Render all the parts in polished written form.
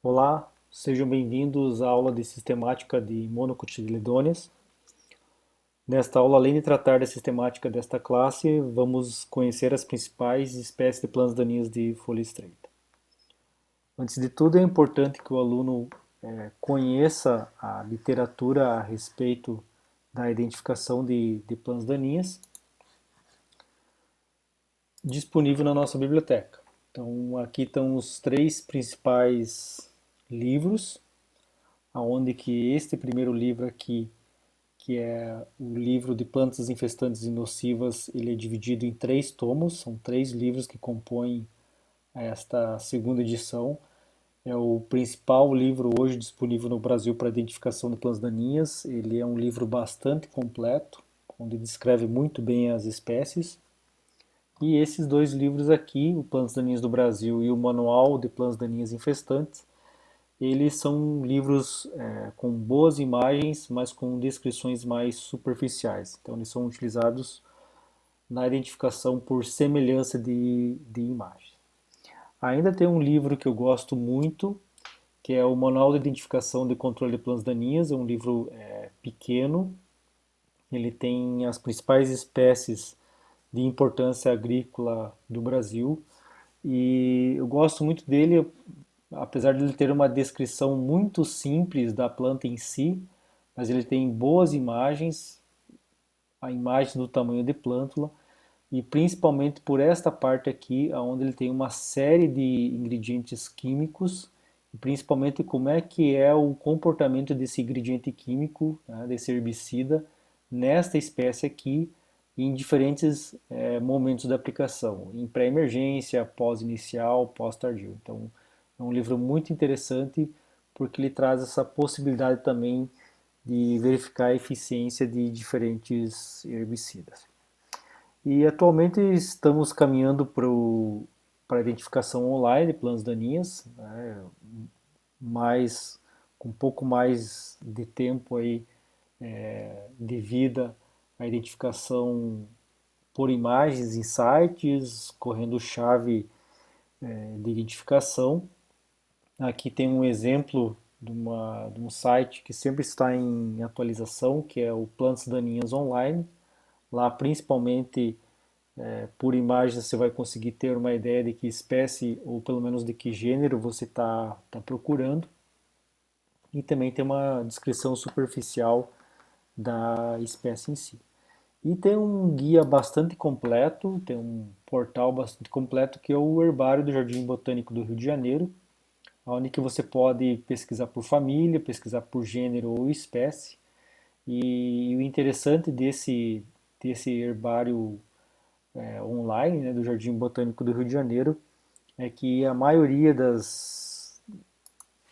Olá, sejam bem-vindos à aula de sistemática de monocotiledôneas. Nesta aula, além de tratar da sistemática desta classe, vamos conhecer as principais espécies de plantas daninhas de folha estreita. Antes de tudo, é importante que o aluno conheça a literatura a respeito da identificação de plantas daninhas disponível na nossa biblioteca. Então, aqui estão os três principais livros, aonde que este primeiro livro aqui, que é o livro de plantas infestantes e nocivas, ele é dividido em três tomos, são três livros que compõem esta segunda edição. É o principal livro hoje disponível no Brasil para identificação de plantas daninhas. Ele é um livro bastante completo, onde descreve muito bem as espécies. E esses dois livros aqui, o Plantas Daninhas do Brasil e o Manual de Plantas Daninhas Infestantes, eles são livros com boas imagens, mas com descrições mais superficiais. Então, eles são utilizados na identificação por semelhança de imagem. Ainda tem um livro que eu gosto muito, que é o Manual de Identificação de Controle de Plantas Daninhas. É um livro pequeno, ele tem as principais espécies de importância agrícola do Brasil. E eu gosto muito dele, apesar de ele ter uma descrição muito simples da planta em si, mas ele tem boas imagens, a imagem do tamanho de plântula, e principalmente por esta parte aqui, onde ele tem uma série de ingredientes químicos, e principalmente como é que é o comportamento desse ingrediente químico, né, desse herbicida, nesta espécie aqui, em diferentes momentos da aplicação, em pré-emergência, pós-inicial, pós-tardio. Então, é um livro muito interessante porque ele traz essa possibilidade também de verificar a eficiência de diferentes herbicidas. E atualmente estamos caminhando para a identificação online de plantas daninhas, né, mais, com um pouco mais de tempo aí, de vida à identificação por imagens em sites, correndo chave de identificação. Aqui tem um exemplo de um site que sempre está em atualização, que é o Plantas Daninhas Online. Lá, principalmente, por imagens, você vai conseguir ter uma ideia de que espécie, ou pelo menos de que gênero você está procurando. E também tem uma descrição superficial da espécie em si. E tem um guia bastante completo, tem um portal bastante completo que é o Herbário do Jardim Botânico do Rio de Janeiro, onde que você pode pesquisar por família, pesquisar por gênero ou espécie. E o interessante desse herbário online, né, do Jardim Botânico do Rio de Janeiro, é que a maioria das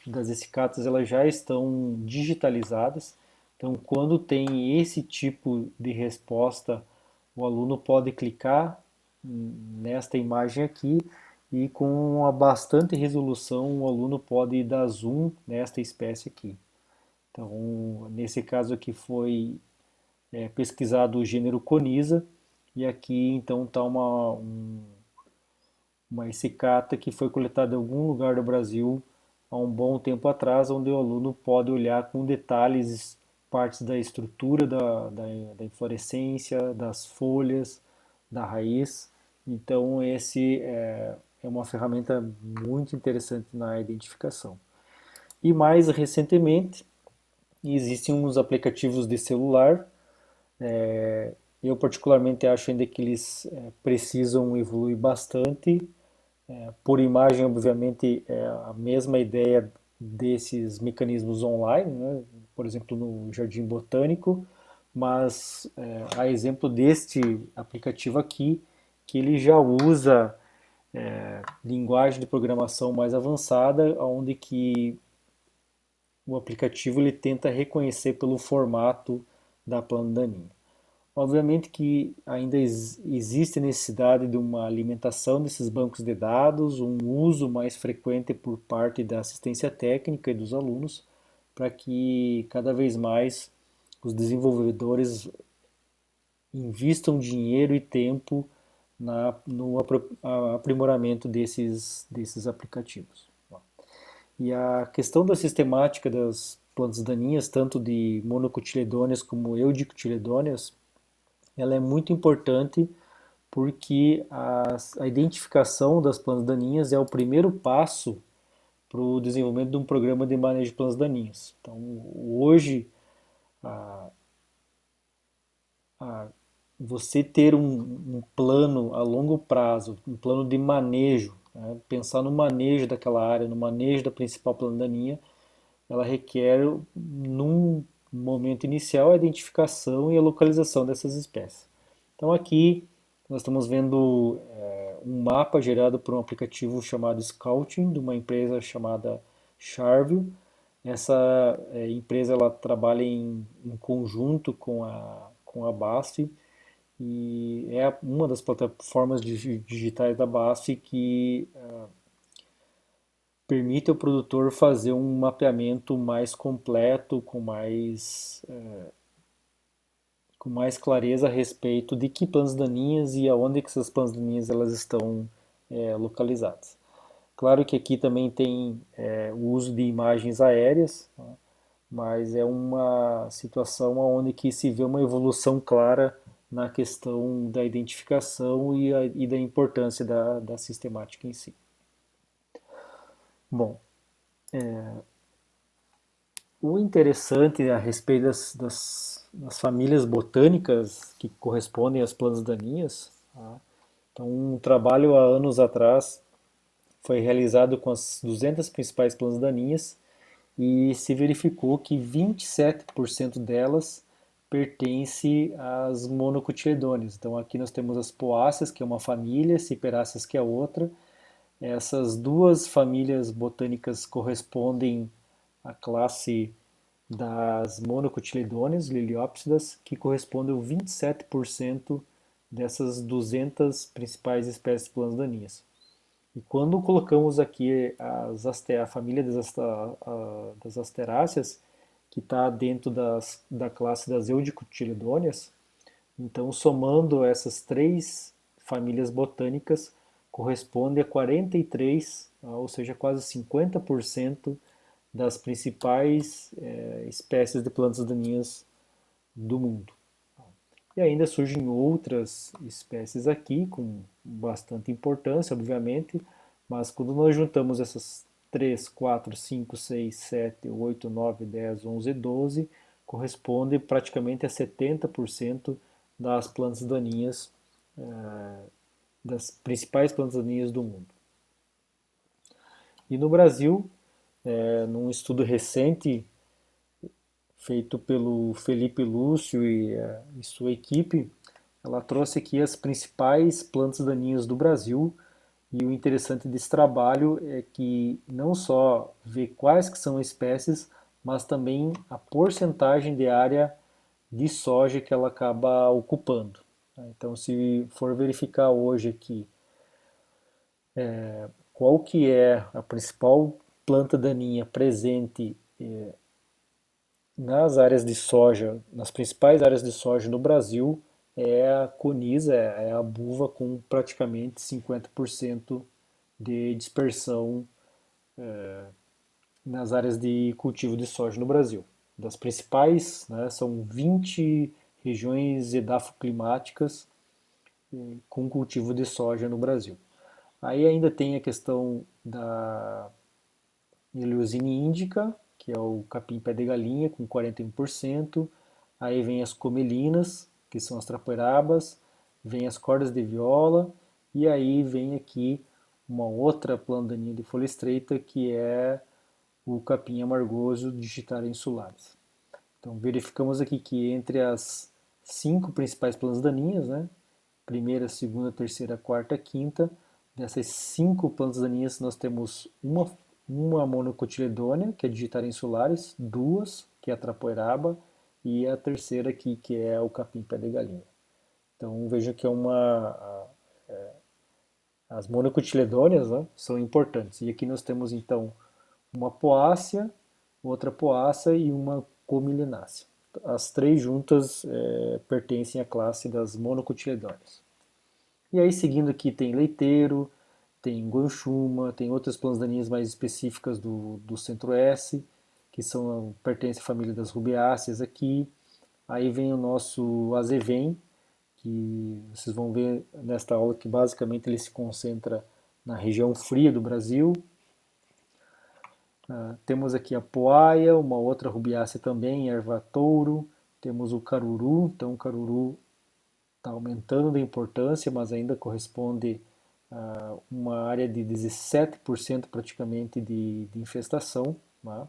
essicatas elas já estão digitalizadas. Então, quando tem esse tipo de resposta, o aluno pode clicar nesta imagem aqui e com uma bastante resolução o aluno pode dar zoom nesta espécie aqui. Então, nesse caso aqui foi pesquisado o gênero Coniza e aqui então está uma cicata que foi coletada em algum lugar do Brasil há um bom tempo atrás, onde o aluno pode olhar com detalhes partes da estrutura da inflorescência, das folhas, da raiz. Então, esse é uma ferramenta muito interessante na identificação. E mais recentemente, existem uns aplicativos de celular. Eu particularmente acho ainda que eles precisam evoluir bastante. Por imagem, obviamente, é a mesma ideia desses mecanismos online, né? Por exemplo, no Jardim Botânico, mas a exemplo deste aplicativo aqui, que ele já usa linguagem de programação mais avançada, onde que o aplicativo ele tenta reconhecer pelo formato da planta daninha. Obviamente que ainda existe necessidade de uma alimentação desses bancos de dados, um uso mais frequente por parte da assistência técnica e dos alunos, para que cada vez mais os desenvolvedores invistam dinheiro e tempo no aprimoramento desses aplicativos. E a questão da sistemática das plantas daninhas, tanto de monocotiledôneas como eudicotiledôneas, ela é muito importante porque a identificação das plantas daninhas é o primeiro passo para o desenvolvimento de um programa de manejo de plantas daninhas. Então, hoje, a, a, você ter um plano a longo prazo, um plano de manejo, né, pensar no manejo daquela área, no manejo da principal planta daninha, ela requer, num momento inicial, a identificação e a localização dessas espécies. Então aqui nós estamos vendo um mapa gerado por um aplicativo chamado Scouting, de uma empresa chamada Charville. Essa empresa ela trabalha em conjunto com a BASF e é uma das plataformas digitais da BASF que permite ao produtor fazer um mapeamento mais completo, com mais clareza a respeito de que plantas daninhas e aonde que essas plantas daninhas elas estão localizadas. Claro que aqui também tem o uso de imagens aéreas, tá? Mas é uma situação onde que se vê uma evolução clara na questão da identificação e da importância da sistemática em si. Bom, o interessante a respeito das famílias botânicas que correspondem às plantas daninhas, tá? Então, um trabalho há anos atrás foi realizado com as 200 principais plantas daninhas e se verificou que 27% delas pertence às monocotiledôneas. Então, aqui nós temos as poáceas, que é uma família, ciperáceas, que é outra. Essas duas famílias botânicas correspondem à classe das monocotiledôneas, liliópsidas, que correspondem a 27% dessas 200 principais espécies de plantas daninhas. E quando colocamos aqui a família das asteráceas, que está dentro da classe das eudicotiledôneas, então somando essas três famílias botânicas, corresponde a 43, ou seja, quase 50% das principais espécies de plantas daninhas do mundo. E ainda surgem outras espécies aqui, com bastante importância, obviamente, mas quando nós juntamos essas 3, 4, 5, 6, 7, 8, 9, 10, 11, 12, corresponde praticamente a 70% das plantas daninhas, das principais plantas daninhas do mundo. E no Brasil, num estudo recente feito pelo Felipe Lúcio e sua equipe, ela trouxe aqui as principais plantas daninhas do Brasil. E o interessante desse trabalho é que não só vê quais que são as espécies, mas também a porcentagem de área de soja que ela acaba ocupando. Então, se for verificar hoje aqui qual que é a principal planta daninha presente nas áreas de soja, nas principais áreas de soja no Brasil, é a coniza, é a buva com praticamente 50% de dispersão nas áreas de cultivo de soja no Brasil. Das principais, né, são 20 regiões edafoclimáticas com cultivo de soja no Brasil. Aí ainda tem a questão da Eleusine índica, que é o capim-pé de galinha, com 41%. Aí vem as comelinas, que são as trapoerabas, vem as cordas de viola, e aí vem aqui uma outra planta daninha de folha estreita, que é o capim amargoso Digitaria insulares. Então verificamos aqui que entre as 5 principais plantas daninhas, né, primeira, segunda, terceira, quarta, quinta, dessas 5 plantas daninhas nós temos uma monocotiledônea, que é Digitaria insulares, duas, que é a trapoeraba, e a terceira aqui, que é o capim-pé de galinha. Então veja que as monocotiledôneas, né, são importantes. E aqui nós temos então uma poácea, outra poácea e uma comilinácea. As três juntas pertencem à classe das monocotiledôneas. E aí seguindo aqui tem leiteiro, tem guanchuma, tem outras plantas daninhas mais específicas do centro-oeste, que pertencem à família das rubiáceas aqui. Aí vem o nosso azevém, que vocês vão ver nesta aula que basicamente ele se concentra na região fria do Brasil. Temos aqui a poaia, uma outra rubiácea também, erva touro. Temos o caruru, então o caruru está aumentando de importância, mas ainda corresponde a uma área de 17% praticamente de infestação. Tá?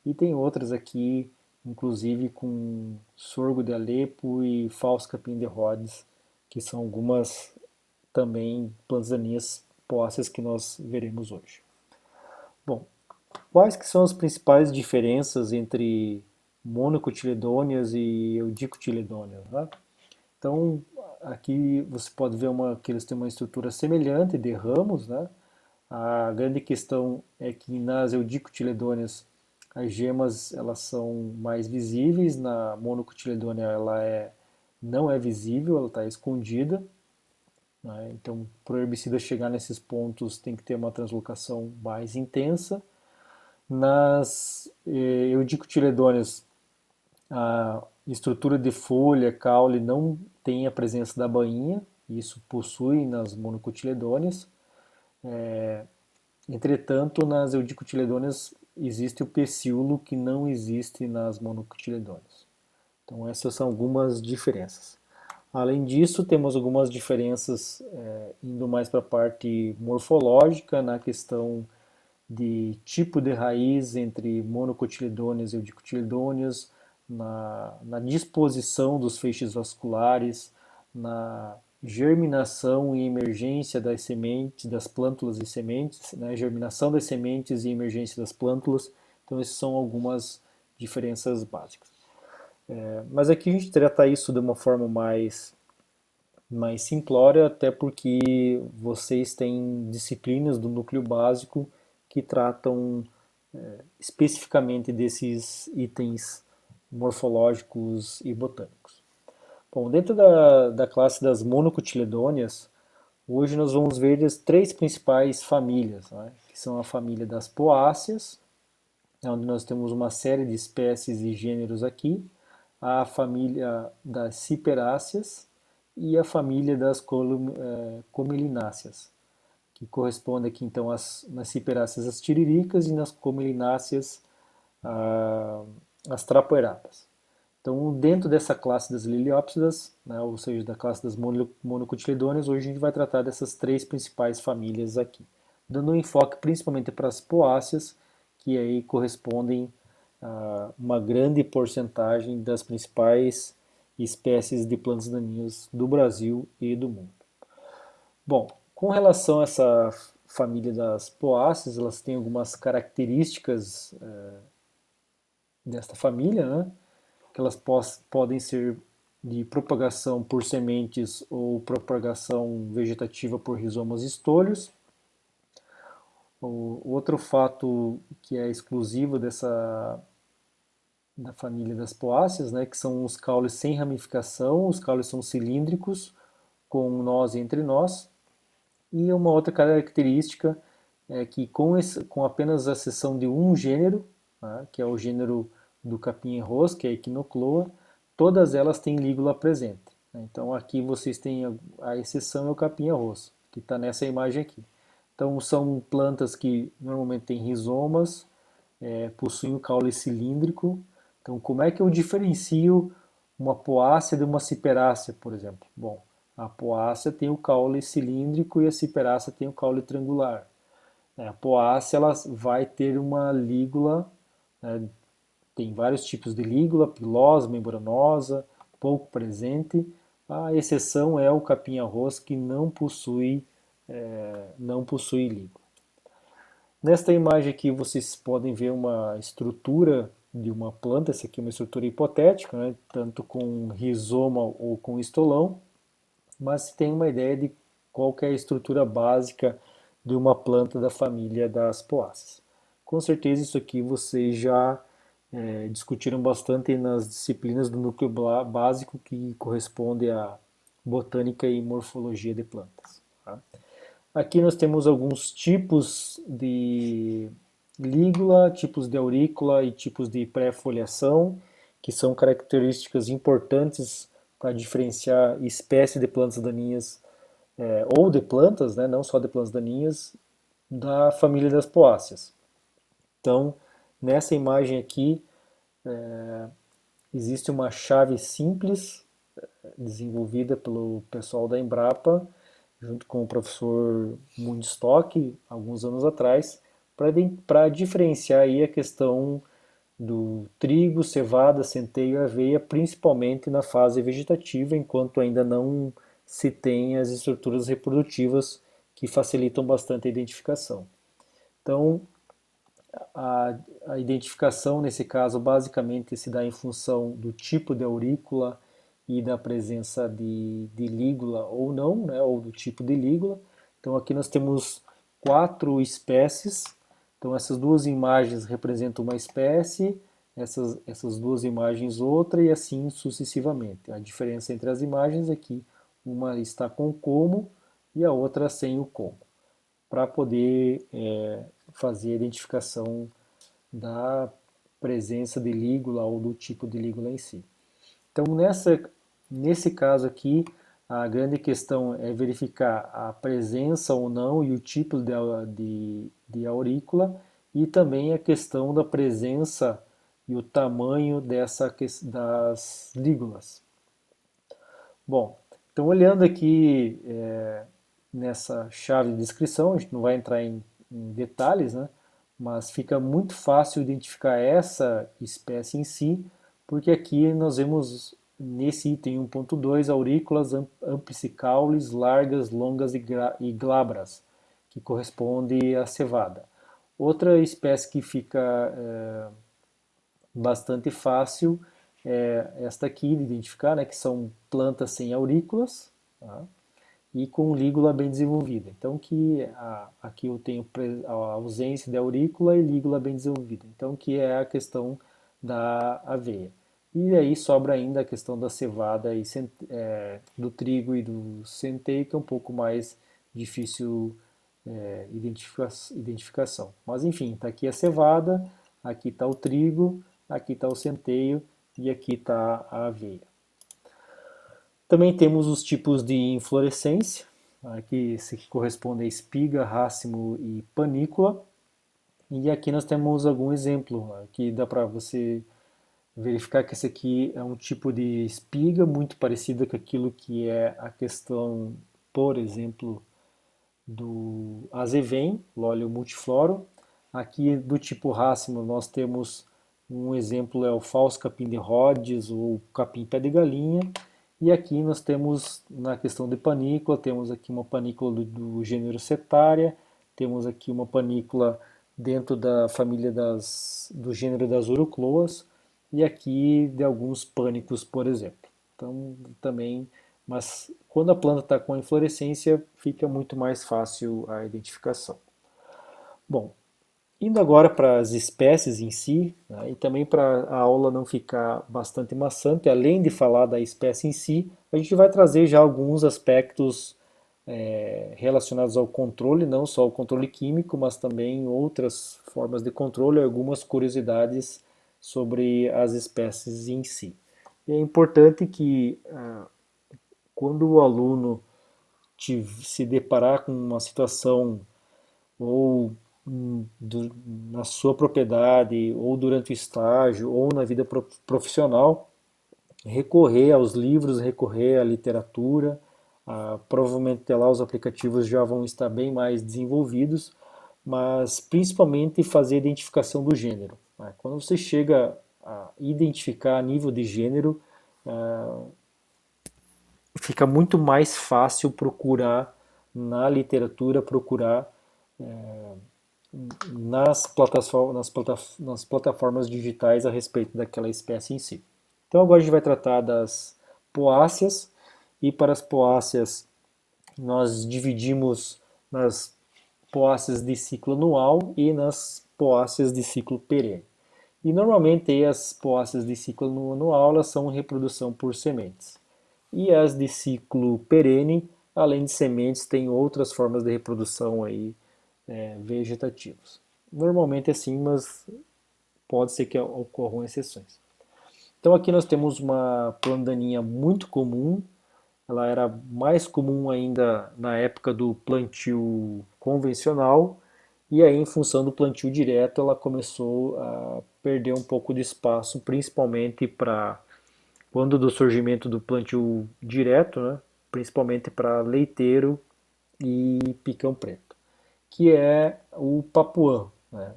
E tem outras aqui, inclusive com sorgo de Alepo e falso capim de Rhodes, que são algumas também plantas daninhas poáceas que nós veremos hoje. Bom, quais que são as principais diferenças entre monocotiledôneas e eudicotiledôneas? Né? Então, aqui você pode ver que eles têm uma estrutura semelhante de ramos, né? A grande questão é que nas eudicotiledôneas as gemas elas são mais visíveis, na monocotiledônea não é visível, ela está escondida. Né? Então, para o herbicida chegar nesses pontos tem que ter uma translocação mais intensa. Nas eudicotiledôneas, a estrutura de folha, caule não tem a presença da bainha, isso possui nas monocotiledôneas. Entretanto, nas eudicotiledôneas existe o pecíolo que não existe nas monocotiledôneas. Então essas são algumas diferenças. Além disso, temos algumas diferenças indo mais para a parte morfológica, na questão de tipo de raiz entre monocotiledôneas e eudicotiledôneas, na disposição dos feixes vasculares, na germinação e emergência das sementes, das plântulas e sementes, né? Germinação das sementes e emergência das plântulas. Então, essas são algumas diferenças básicas. Mas aqui a gente trata isso de uma forma mais simplória, até porque vocês têm disciplinas do núcleo básico que tratam especificamente desses itens morfológicos e botânicos. Bom, dentro da classe das monocotiledôneas, hoje nós vamos ver as três principais famílias, né, que são a família das poáceas, onde nós temos uma série de espécies e gêneros aqui, a família das ciperáceas e a família das comelináceas, que corresponde aqui então nas ciperáceas as tiriricas e nas comelináceas as trapoeratas. Então, dentro dessa classe das liliópsidas, né, ou seja, da classe das monocotiledôneas, hoje a gente vai tratar dessas três principais famílias aqui, dando um enfoque principalmente para as poáceas, que aí correspondem a uma grande porcentagem das principais espécies de plantas daninhas do Brasil e do mundo. Bom, com relação a essa família das poáceas, elas têm algumas características desta família, né? Que elas podem ser de propagação por sementes ou propagação vegetativa por rizomas e estolhos. O outro fato que é exclusivo da família das poáceas, né, que são os caules sem ramificação, os caules são cilíndricos, com nós e entre nós. E uma outra característica é que com apenas a exceção de um gênero, né, que é o gênero do capim-arroz, que é a Echinocloa, todas elas têm lígula presente. Então aqui vocês têm a exceção é o capim-arroz, que está nessa imagem aqui. Então são plantas que normalmente têm rizomas, possuem o caule cilíndrico. Então como é que eu diferencio uma poácea de uma ciperácea, por exemplo? Bom, a poácea tem o caule cilíndrico e a ciperácea tem o caule triangular. A poácea ela vai ter uma lígula, né, tem vários tipos de lígula, pilosa, membranosa, pouco presente. A exceção é o capim-arroz, que não possui lígula. Nesta imagem aqui vocês podem ver uma estrutura de uma planta, essa aqui é uma estrutura hipotética, né, tanto com rizoma ou com estolão, mas se tem uma ideia de qual é a estrutura básica de uma planta da família das poáceas. Com certeza isso aqui vocês já discutiram bastante nas disciplinas do núcleo básico, que corresponde à botânica e morfologia de plantas. Tá? Aqui nós temos alguns tipos de lígula, tipos de aurícula e tipos de pré-foliação, que são características importantes para diferenciar espécies de plantas daninhas ou de plantas, né, não só de plantas daninhas, da família das poáceas. Então, nessa imagem aqui, existe uma chave simples desenvolvida pelo pessoal da Embrapa, junto com o professor Mundstock, alguns anos atrás, para diferenciar aí a questão do trigo, cevada, centeio e aveia, principalmente na fase vegetativa, enquanto ainda não se tem as estruturas reprodutivas que facilitam bastante a identificação. Então, a, a identificação, nesse caso, basicamente se dá em função do tipo de aurícula e da presença de lígula ou não, né, ou do tipo de lígula. Então, aqui nós temos 4 espécies. Então, essas duas imagens representam uma espécie, essas duas imagens outra, e assim sucessivamente. A diferença entre as imagens é que uma está com como e a outra sem o como, para poder fazer a identificação da presença de lígula ou do tipo de lígula em si. Então, nesse caso aqui, a grande questão é verificar a presença ou não e o tipo de aurícula, e também a questão da presença e o tamanho das lígulas. Bom, então olhando aqui nessa chave de descrição, a gente não vai entrar em detalhes, né? Mas fica muito fácil identificar essa espécie em si, porque aqui nós vemos nesse item 1.2 aurículas amplicicaulys largas, longas e glabras, que corresponde à cevada. Outra espécie que fica bastante fácil é esta aqui de identificar, né, que são plantas sem aurículas, tá? E com lígula bem desenvolvida. Então aqui eu tenho a ausência de aurícula e lígula bem desenvolvida. Então que é a questão da aveia. E aí sobra ainda a questão da cevada e do trigo e do centeio, que é um pouco mais difícil identificação. Mas enfim, está aqui a cevada, aqui está o trigo, aqui está o centeio e aqui está a aveia. Também temos os tipos de inflorescência, aqui se corresponde a espiga, racimo e panícula. E aqui nós temos algum exemplo, que dá para você verificar que esse aqui é um tipo de espiga muito parecido com aquilo que é a questão, por exemplo, do azevém, Lolium multifloro. Aqui do tipo racimo nós temos um exemplo, é o falso capim de Rhodes ou capim pé de galinha. E aqui nós temos, na questão de panícula, temos aqui uma panícula do gênero Setaria, temos aqui uma panícula dentro da família do gênero das urucloas, e aqui de alguns pânicos, por exemplo. Então, também, mas quando a planta está com a inflorescência, fica muito mais fácil a identificação. Bom, indo agora para as espécies em si, né, e também para a aula não ficar bastante maçante, além de falar da espécie em si, a gente vai trazer já alguns aspectos relacionados ao controle, não só o controle químico, mas também outras formas de controle, algumas curiosidades sobre as espécies em si. E é importante que quando o aluno se deparar com uma situação ou na sua propriedade, ou durante o estágio, ou na vida profissional, recorrer aos livros, recorrer à literatura. Provavelmente até lá os aplicativos já vão estar bem mais desenvolvidos, mas principalmente fazer a identificação do gênero. Quando você chega a identificar a nível de gênero, fica muito mais fácil procurar na literatura, procurar nas plataformas digitais a respeito daquela espécie em si. Então agora a gente vai tratar das poáceas, e para as poáceas nós dividimos nas poáceas de ciclo anual e nas poáceas de ciclo perene. E normalmente as poáceas de ciclo anual elas são reprodução por sementes. E as de ciclo perene, além de sementes, tem outras formas de reprodução aí, vegetativas. Normalmente é assim, mas pode ser que ocorram exceções. Então aqui nós temos uma planta daninha muito comum, ela era mais comum ainda na época do plantio convencional, e aí em função do plantio direto ela começou a perder um pouco de espaço, principalmente para quando do surgimento do plantio direto, né? Principalmente para leiteiro e picão preto, que é o papuã, né?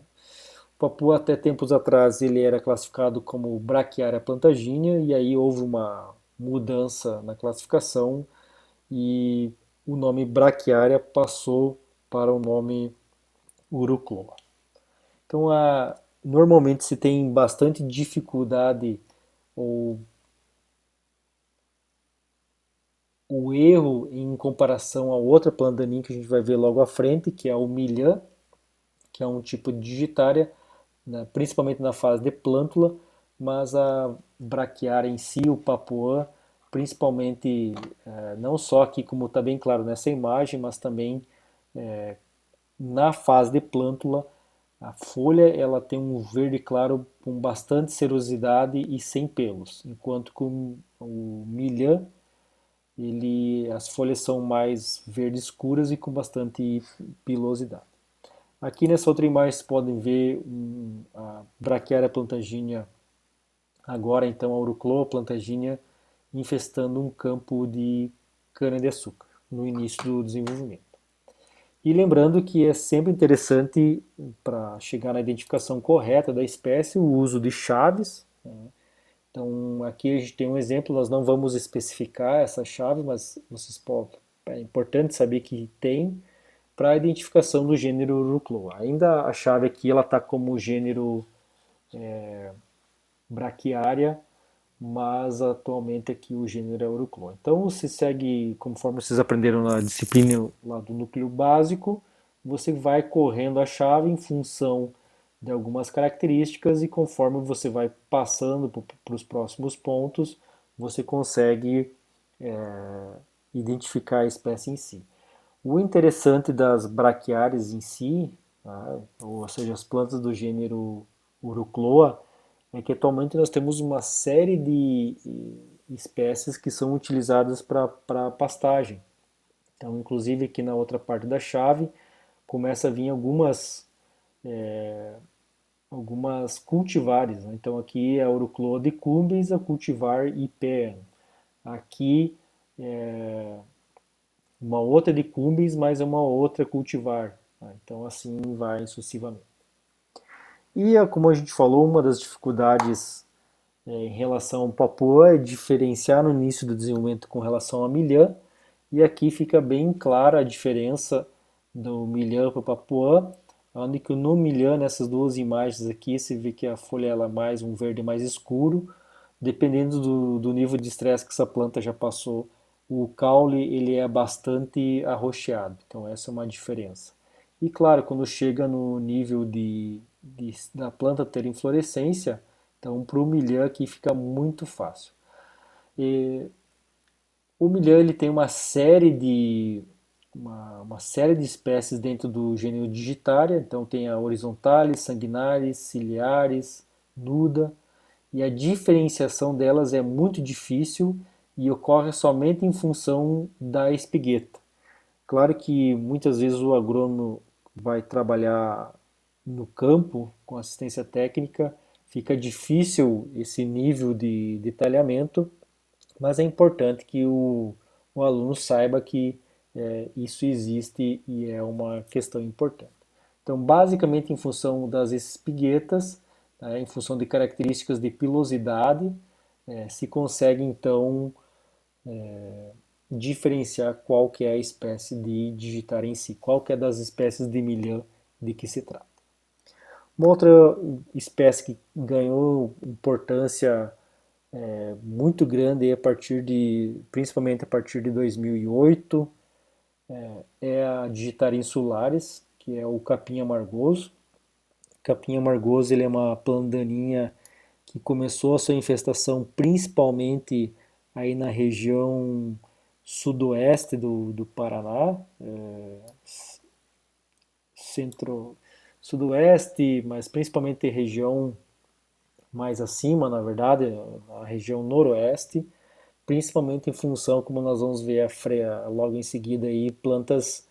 O papuã até tempos atrás ele era classificado como Braquiária plantagínea e aí houve uma mudança na classificação e o nome Braquiária passou para o nome Urucloa. Então, normalmente se tem bastante dificuldade ou o erro em comparação a outra planta daninha que a gente vai ver logo à frente, que é o milhã, que é um tipo de digitária, né, principalmente na fase de plântula, mas a braquiária em si, o papuã, principalmente, não só aqui como está bem claro nessa imagem, mas também na fase de plântula, a folha ela tem um verde claro com bastante serosidade e sem pelos, enquanto que o milhã as folhas são mais verde escuras e com bastante pilosidade. Aqui nessa outra imagem vocês podem ver a Braquiária plantagínea, agora então a Urucloa plantagínea, infestando um campo de cana-de-açúcar no início do desenvolvimento. E lembrando que é sempre interessante, para chegar na identificação correta da espécie, o uso de chaves, né? Então aqui a gente tem um exemplo, nós não vamos especificar essa chave, mas é importante saber que tem para a identificação do gênero Urucloa. Ainda a chave aqui ela está como gênero Braquiária, mas atualmente aqui o gênero é Urucloa. Então você segue, conforme vocês aprenderam na disciplina lá do núcleo básico, você vai correndo a chave em função de algumas características e conforme você vai passando para os próximos pontos, você consegue identificar a espécie em si. O interessante das braquiárias em si, tá, ou seja, as plantas do gênero Urucloa, é que atualmente nós temos uma série de espécies que são utilizadas para pastagem. Então, inclusive aqui na outra parte da chave, começa a vir algumas cultivares, né? Então aqui é a Urucloa decumbens, a cultivar Ipea. Aqui é uma outra decumbens, mas é uma outra cultivar, tá? Então assim vai sucessivamente. E como a gente falou, uma das dificuldades em relação ao papuã é diferenciar no início do desenvolvimento com relação ao milhã, e aqui fica bem clara a diferença do milhã para o papuã, onde que no milhã, nessas duas imagens aqui, você vê que a folha ela é mais um verde mais escuro, dependendo do nível de estresse que essa planta já passou, o caule ele é bastante arroxeado, então essa é uma diferença. E claro, quando chega no nível da planta ter inflorescência, então para o milhã aqui fica muito fácil. E o milhã ele tem uma série de espécies dentro do gênero Digitaria, então tem a horizontalis, sanguinaris, ciliaris, nuda, e a diferenciação delas é muito difícil e ocorre somente em função da espigueta. Claro que muitas vezes o agrônomo vai trabalhar no campo com assistência técnica, fica difícil esse nível de detalhamento, mas é importante que o aluno saiba que isso existe e é uma questão importante. Então, basicamente, em função das espiguetas, né, em função de características de pilosidade, se consegue então diferenciar qual que é a espécie de digitária em si, qual que é das espécies de milhã de que se trata. Uma outra espécie que ganhou importância muito grande principalmente a partir de 2008, é a Digitaria insularis, que é o capim amargoso. O capim amargoso ele é uma planta daninha que começou a sua infestação principalmente aí na região sudoeste do Paraná, centro, sudoeste, mas principalmente região mais acima, na verdade, a região noroeste, principalmente em função, como nós vamos ver logo em seguida aí, plantas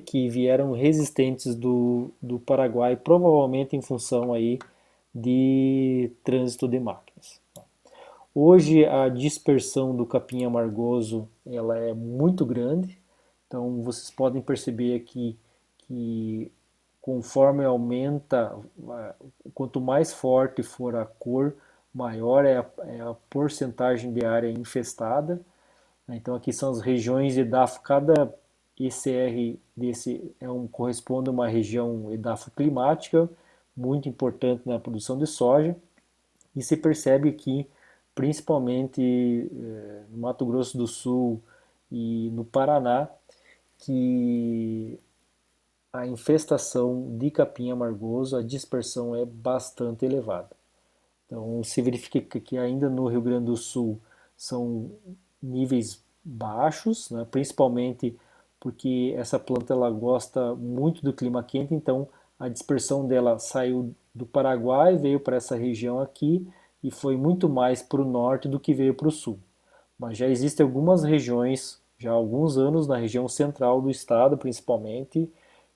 que vieram resistentes do Paraguai, provavelmente em função aí de trânsito de máquinas. Hoje a dispersão do capim amargoso ela é muito grande, então vocês podem perceber aqui que conforme aumenta, quanto mais forte for a cor, maior é a porcentagem de área infestada. Então aqui são as regiões de EDAFO, cada ECR desse corresponde a uma região EDAFO climática, muito importante na produção de soja, e se percebe que principalmente no Mato Grosso do Sul e no Paraná, que a infestação de capim amargoso, a dispersão é bastante elevada. Então, se verifica que ainda no Rio Grande do Sul são níveis baixos, né, principalmente porque essa planta ela gosta muito do clima quente, então a dispersão dela saiu do Paraguai, veio para essa região aqui e foi muito mais para o norte do que veio para o sul. Mas já existem algumas regiões, já há alguns anos, na região central do estado principalmente,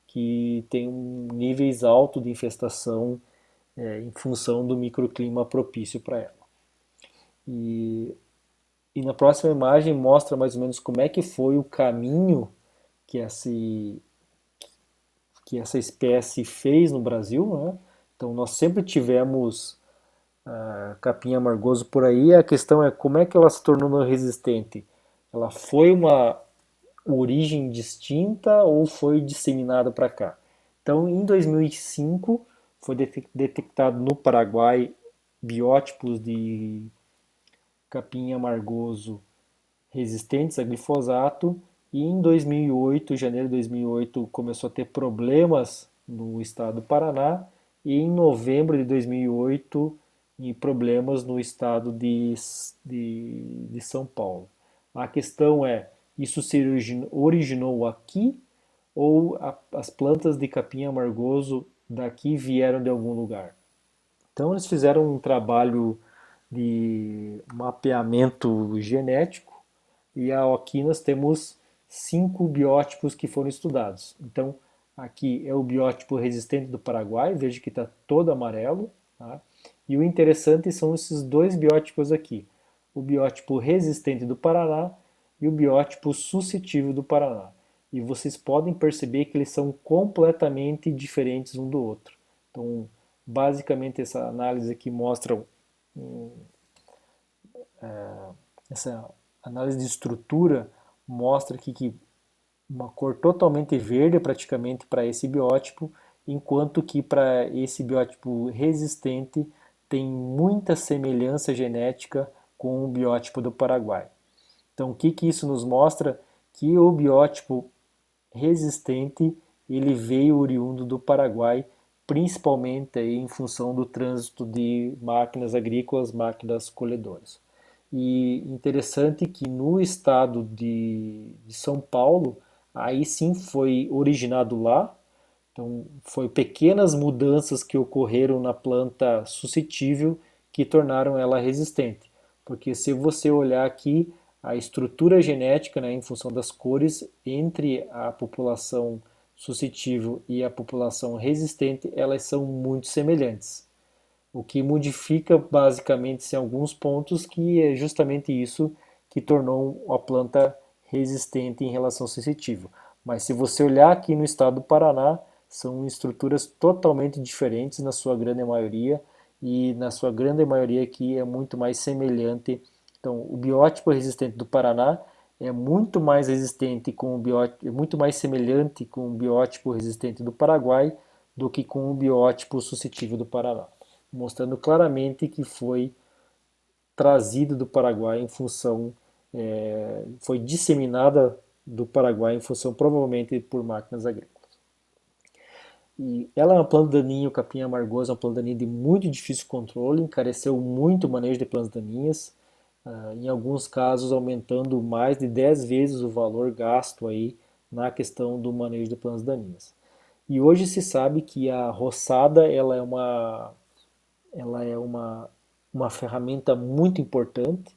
que tem níveis altos de infestação em função do microclima propício para ela. E, e na próxima imagem mostra mais ou menos como é que foi o caminho que essa espécie fez no Brasil, né? Então nós sempre tivemos capim amargoso por aí. A questão é como é que ela se tornou resistente. Ela foi uma origem distinta ou foi disseminada para cá? Então, em 2005, foi detectado no Paraguai biótipos de capim amargoso resistentes a glifosato, e em 2008, janeiro de 2008, começou a ter problemas no estado do Paraná, e em novembro de 2008, problemas no estado de São Paulo. A questão é, isso se originou aqui ou as plantas de capim amargoso daqui vieram de algum lugar? Então eles fizeram um trabalho de mapeamento genético e aqui nós temos 5 biótipos que foram estudados. Então aqui é o biótipo resistente do Paraguai, veja que está todo amarelo, tá? E o interessante são esses 2 biótipos aqui, o biótipo resistente do Paraná e o biótipo suscetível do Paraná. E vocês podem perceber que eles são completamente diferentes um do outro. Então, basicamente, essa análise aqui mostra essa análise de estrutura mostra aqui que uma cor totalmente verde praticamente para esse biótipo, enquanto que para esse biótipo resistente tem muita semelhança genética com o biótipo do Paraguai. Então, o que, que isso nos mostra? Que o biótipo resistente ele veio oriundo do Paraguai, principalmente aí em função do trânsito de máquinas agrícolas, máquinas colhedoras. E interessante que no estado de São Paulo, aí sim foi originado lá, então foi pequenas mudanças que ocorreram na planta suscetível que tornaram ela resistente. Porque se você olhar aqui, a estrutura genética, né, em função das cores, entre a população suscetível e a população resistente, elas são muito semelhantes. O que modifica basicamente em alguns pontos que é justamente isso que tornou a planta resistente em relação ao sensitível. Mas se você olhar aqui no estado do Paraná, são estruturas totalmente diferentes na sua grande maioria, e na sua grande maioria aqui é muito mais semelhante. Então, o biótipo resistente do Paraná é muito mais resistente com o biótipo, é muito mais semelhante com o biótipo resistente do Paraguai do que com o biótipo suscetível do Paraná, mostrando claramente que foi trazido do Paraguai em função, foi disseminada do Paraguai em função provavelmente por máquinas agrícolas. E ela é uma planta daninha, o capim amargoso é uma planta daninha de muito difícil controle, encareceu muito o manejo de plantas daninhas. em alguns casos aumentando mais de 10 vezes o valor gasto aí na questão do manejo de plantas daninhas. E hoje se sabe que a roçada ela é uma ferramenta muito importante.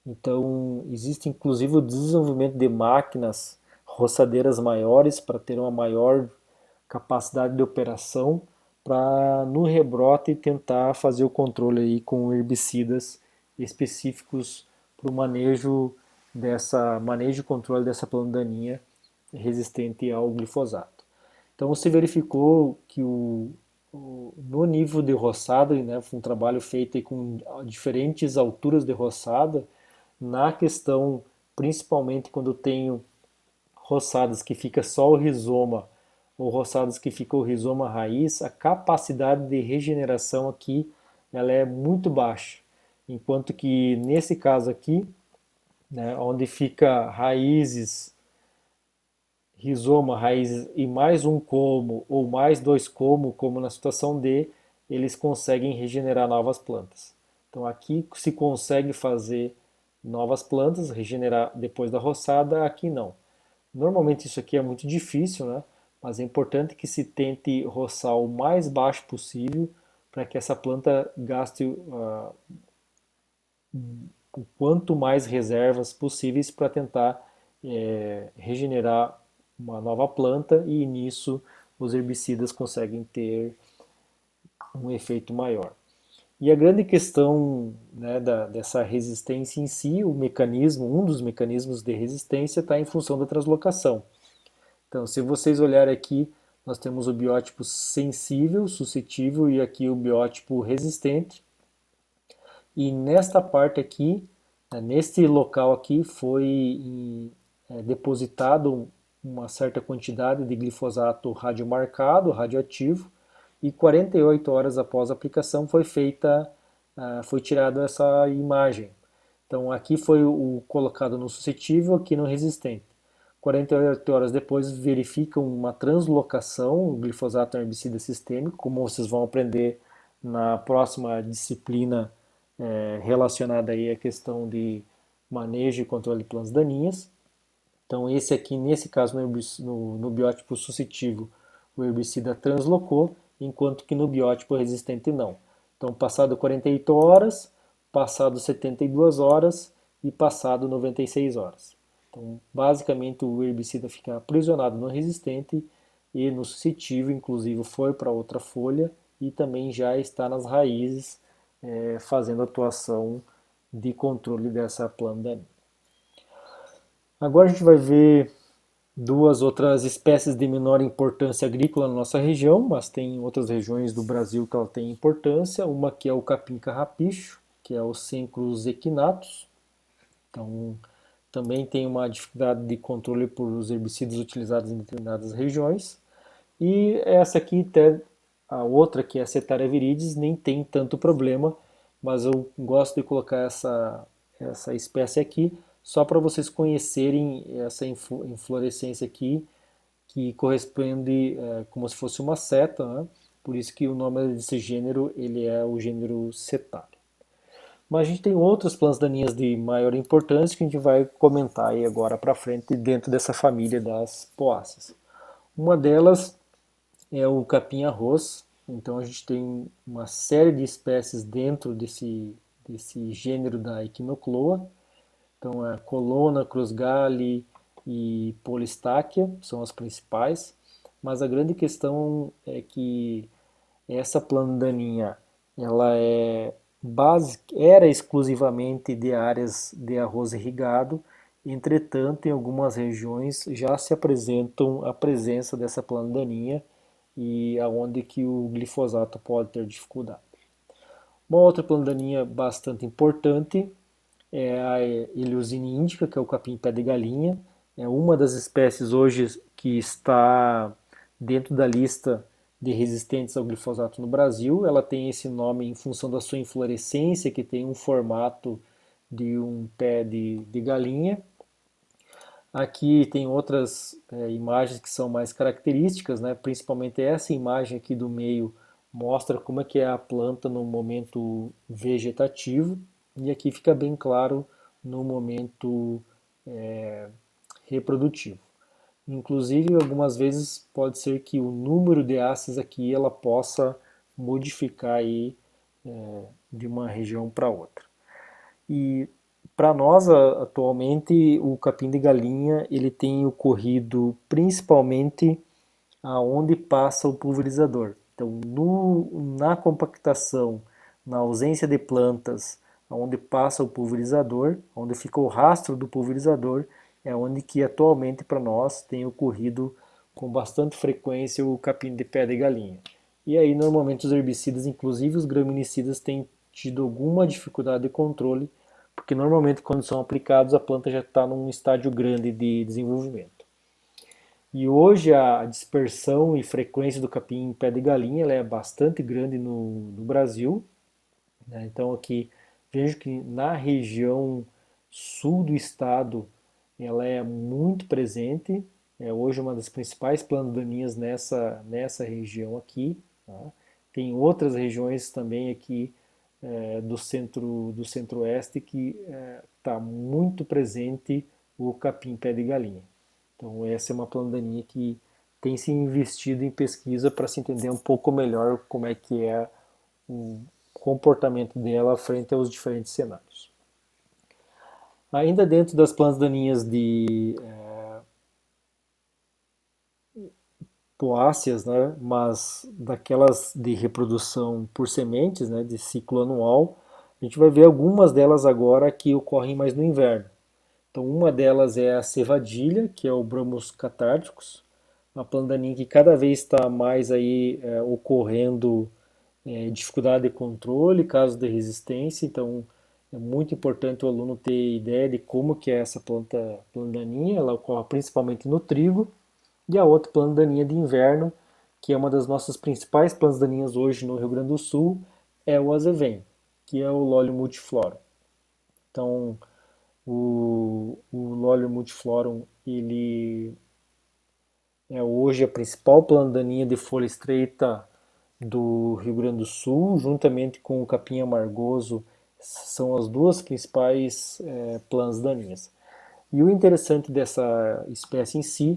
Então, existe inclusive o desenvolvimento de máquinas roçadeiras maiores para ter uma maior capacidade de operação para no rebrote tentar fazer o controle aí com herbicidas específicos para o manejo e controle dessa planta daninha resistente ao glifosato. Então se verificou que no nível de roçada, né, foi um trabalho feito aí com diferentes alturas de roçada, na questão, principalmente quando eu tenho roçadas que fica só o rizoma ou roçadas que fica o rizoma raiz, a capacidade de regeneração aqui ela é muito baixa. Enquanto que nesse caso aqui, né, onde fica raízes, rizoma, raízes e mais um como ou mais dois como na situação D, eles conseguem regenerar novas plantas. Então aqui se consegue fazer novas plantas, regenerar depois da roçada, aqui não. Normalmente isso aqui é muito difícil, né? Mas é importante que se tente roçar o mais baixo possível para que essa planta gaste o quanto mais reservas possíveis para tentar regenerar uma nova planta e nisso os herbicidas conseguem ter um efeito maior. E a grande questão, né, dessa resistência em si, um dos mecanismos de resistência está em função da translocação. Então, se vocês olharem aqui, nós temos o biótipo sensível, suscetível e aqui o biótipo resistente. E nesta parte aqui, né, neste local aqui, foi depositado uma certa quantidade de glifosato radiomarcado, radioativo, e 48 horas após a aplicação foi tirada essa imagem. Então aqui foi o colocado no suscetível, aqui no resistente. 48 horas depois verificam uma translocação, o glifosato é um herbicida sistêmico, como vocês vão aprender na próxima disciplina relacionada aí à questão de manejo e controle de plantas daninhas. Então esse aqui, nesse caso, no biótipo suscetível, o herbicida translocou, enquanto que no biótipo resistente não. Então passado 48 horas, passado 72 horas e passado 96 horas. Então basicamente o herbicida fica aprisionado no resistente e no suscetível, inclusive foi para outra folha e também já está nas raízes fazendo atuação de controle dessa planta daninha. Agora a gente vai ver duas outras espécies de menor importância agrícola na nossa região, mas tem outras regiões do Brasil que ela tem importância. Uma que é o capim carrapicho, que é o Cenchrus equinatus. Então, também tem uma dificuldade de controle por os herbicidas utilizados em determinadas regiões. E essa aqui, a outra que é a Setaria viridis, nem tem tanto problema, mas eu gosto de colocar essa espécie aqui só para vocês conhecerem essa inflorescência aqui, que corresponde como se fosse uma seta, né? Por isso que o nome desse gênero ele é o gênero Setaria. Mas a gente tem outras plantas daninhas de maior importância que a gente vai comentar aí agora para frente dentro dessa família das poáceas. Uma delas é o capim-arroz. Então a gente tem uma série de espécies dentro desse gênero da Echinocloa. Então a Colonna, Crusgale e Polystáquia são as principais. Mas a grande questão é que essa planta daninha ela era exclusivamente de áreas de arroz irrigado. Entretanto, em algumas regiões já se apresentam a presença dessa planta daninha e aonde que o glifosato pode ter dificuldade. Uma outra planta daninha bastante importante é a Eleusine indica, que é o capim-pé de galinha. É uma das espécies hoje que está dentro da lista de resistentes ao glifosato no Brasil. Ela tem esse nome em função da sua inflorescência, que tem um formato de um pé de galinha. Aqui tem outras imagens que são mais características, né? Principalmente essa imagem aqui do meio mostra como é que é a planta no momento vegetativo. e aqui fica bem claro no momento reprodutivo. Inclusive, algumas vezes pode ser que o número de hastes aqui ela possa modificar aí de uma região para outra. E para nós, atualmente, o capim de galinha ele tem ocorrido principalmente aonde passa o pulverizador. Então, na compactação, na ausência de plantas, onde passa o pulverizador, onde fica o rastro do pulverizador, é onde que atualmente para nós tem ocorrido com bastante frequência o capim de pé de galinha. E aí, normalmente, os herbicidas, inclusive os graminicidas, têm tido alguma dificuldade de controle, porque normalmente, quando são aplicados, a planta já está num estágio grande de desenvolvimento. E hoje a dispersão e frequência do capim em pé de galinha ela é bastante grande no Brasil, né? Então aqui vejo que na região sul do estado ela é muito presente, é hoje uma das principais plantas daninhas nessa região aqui. Tá? Tem outras regiões também aqui do centro-oeste que está muito presente o capim pé de galinha. Então essa é uma planta daninha que tem se investido em pesquisa para se entender um pouco melhor como é que é o comportamento dela frente aos diferentes cenários. Ainda dentro das plantas daninhas de poáceas, né, mas daquelas de reprodução por sementes, né, de ciclo anual, a gente vai ver algumas delas agora que ocorrem mais no inverno. Então, uma delas é a cevadilha, que é o Bromus catárticus, uma planta daninha que cada vez está mais aí ocorrendo dificuldade de controle, casos de resistência. Então, é muito importante o aluno ter ideia de como que é essa planta daninha. Ela ocorre principalmente no trigo. E a outra planta daninha de inverno, que é uma das nossas principais plantas daninhas hoje no Rio Grande do Sul, é o azevém, que é o Lolium multiflorum. Então, o Lolium multiflorum, ele é hoje a principal planta daninha de folha estreita do Rio Grande do Sul, juntamente com o capim amargoso, são as duas principais plantas daninhas. E o interessante dessa espécie em si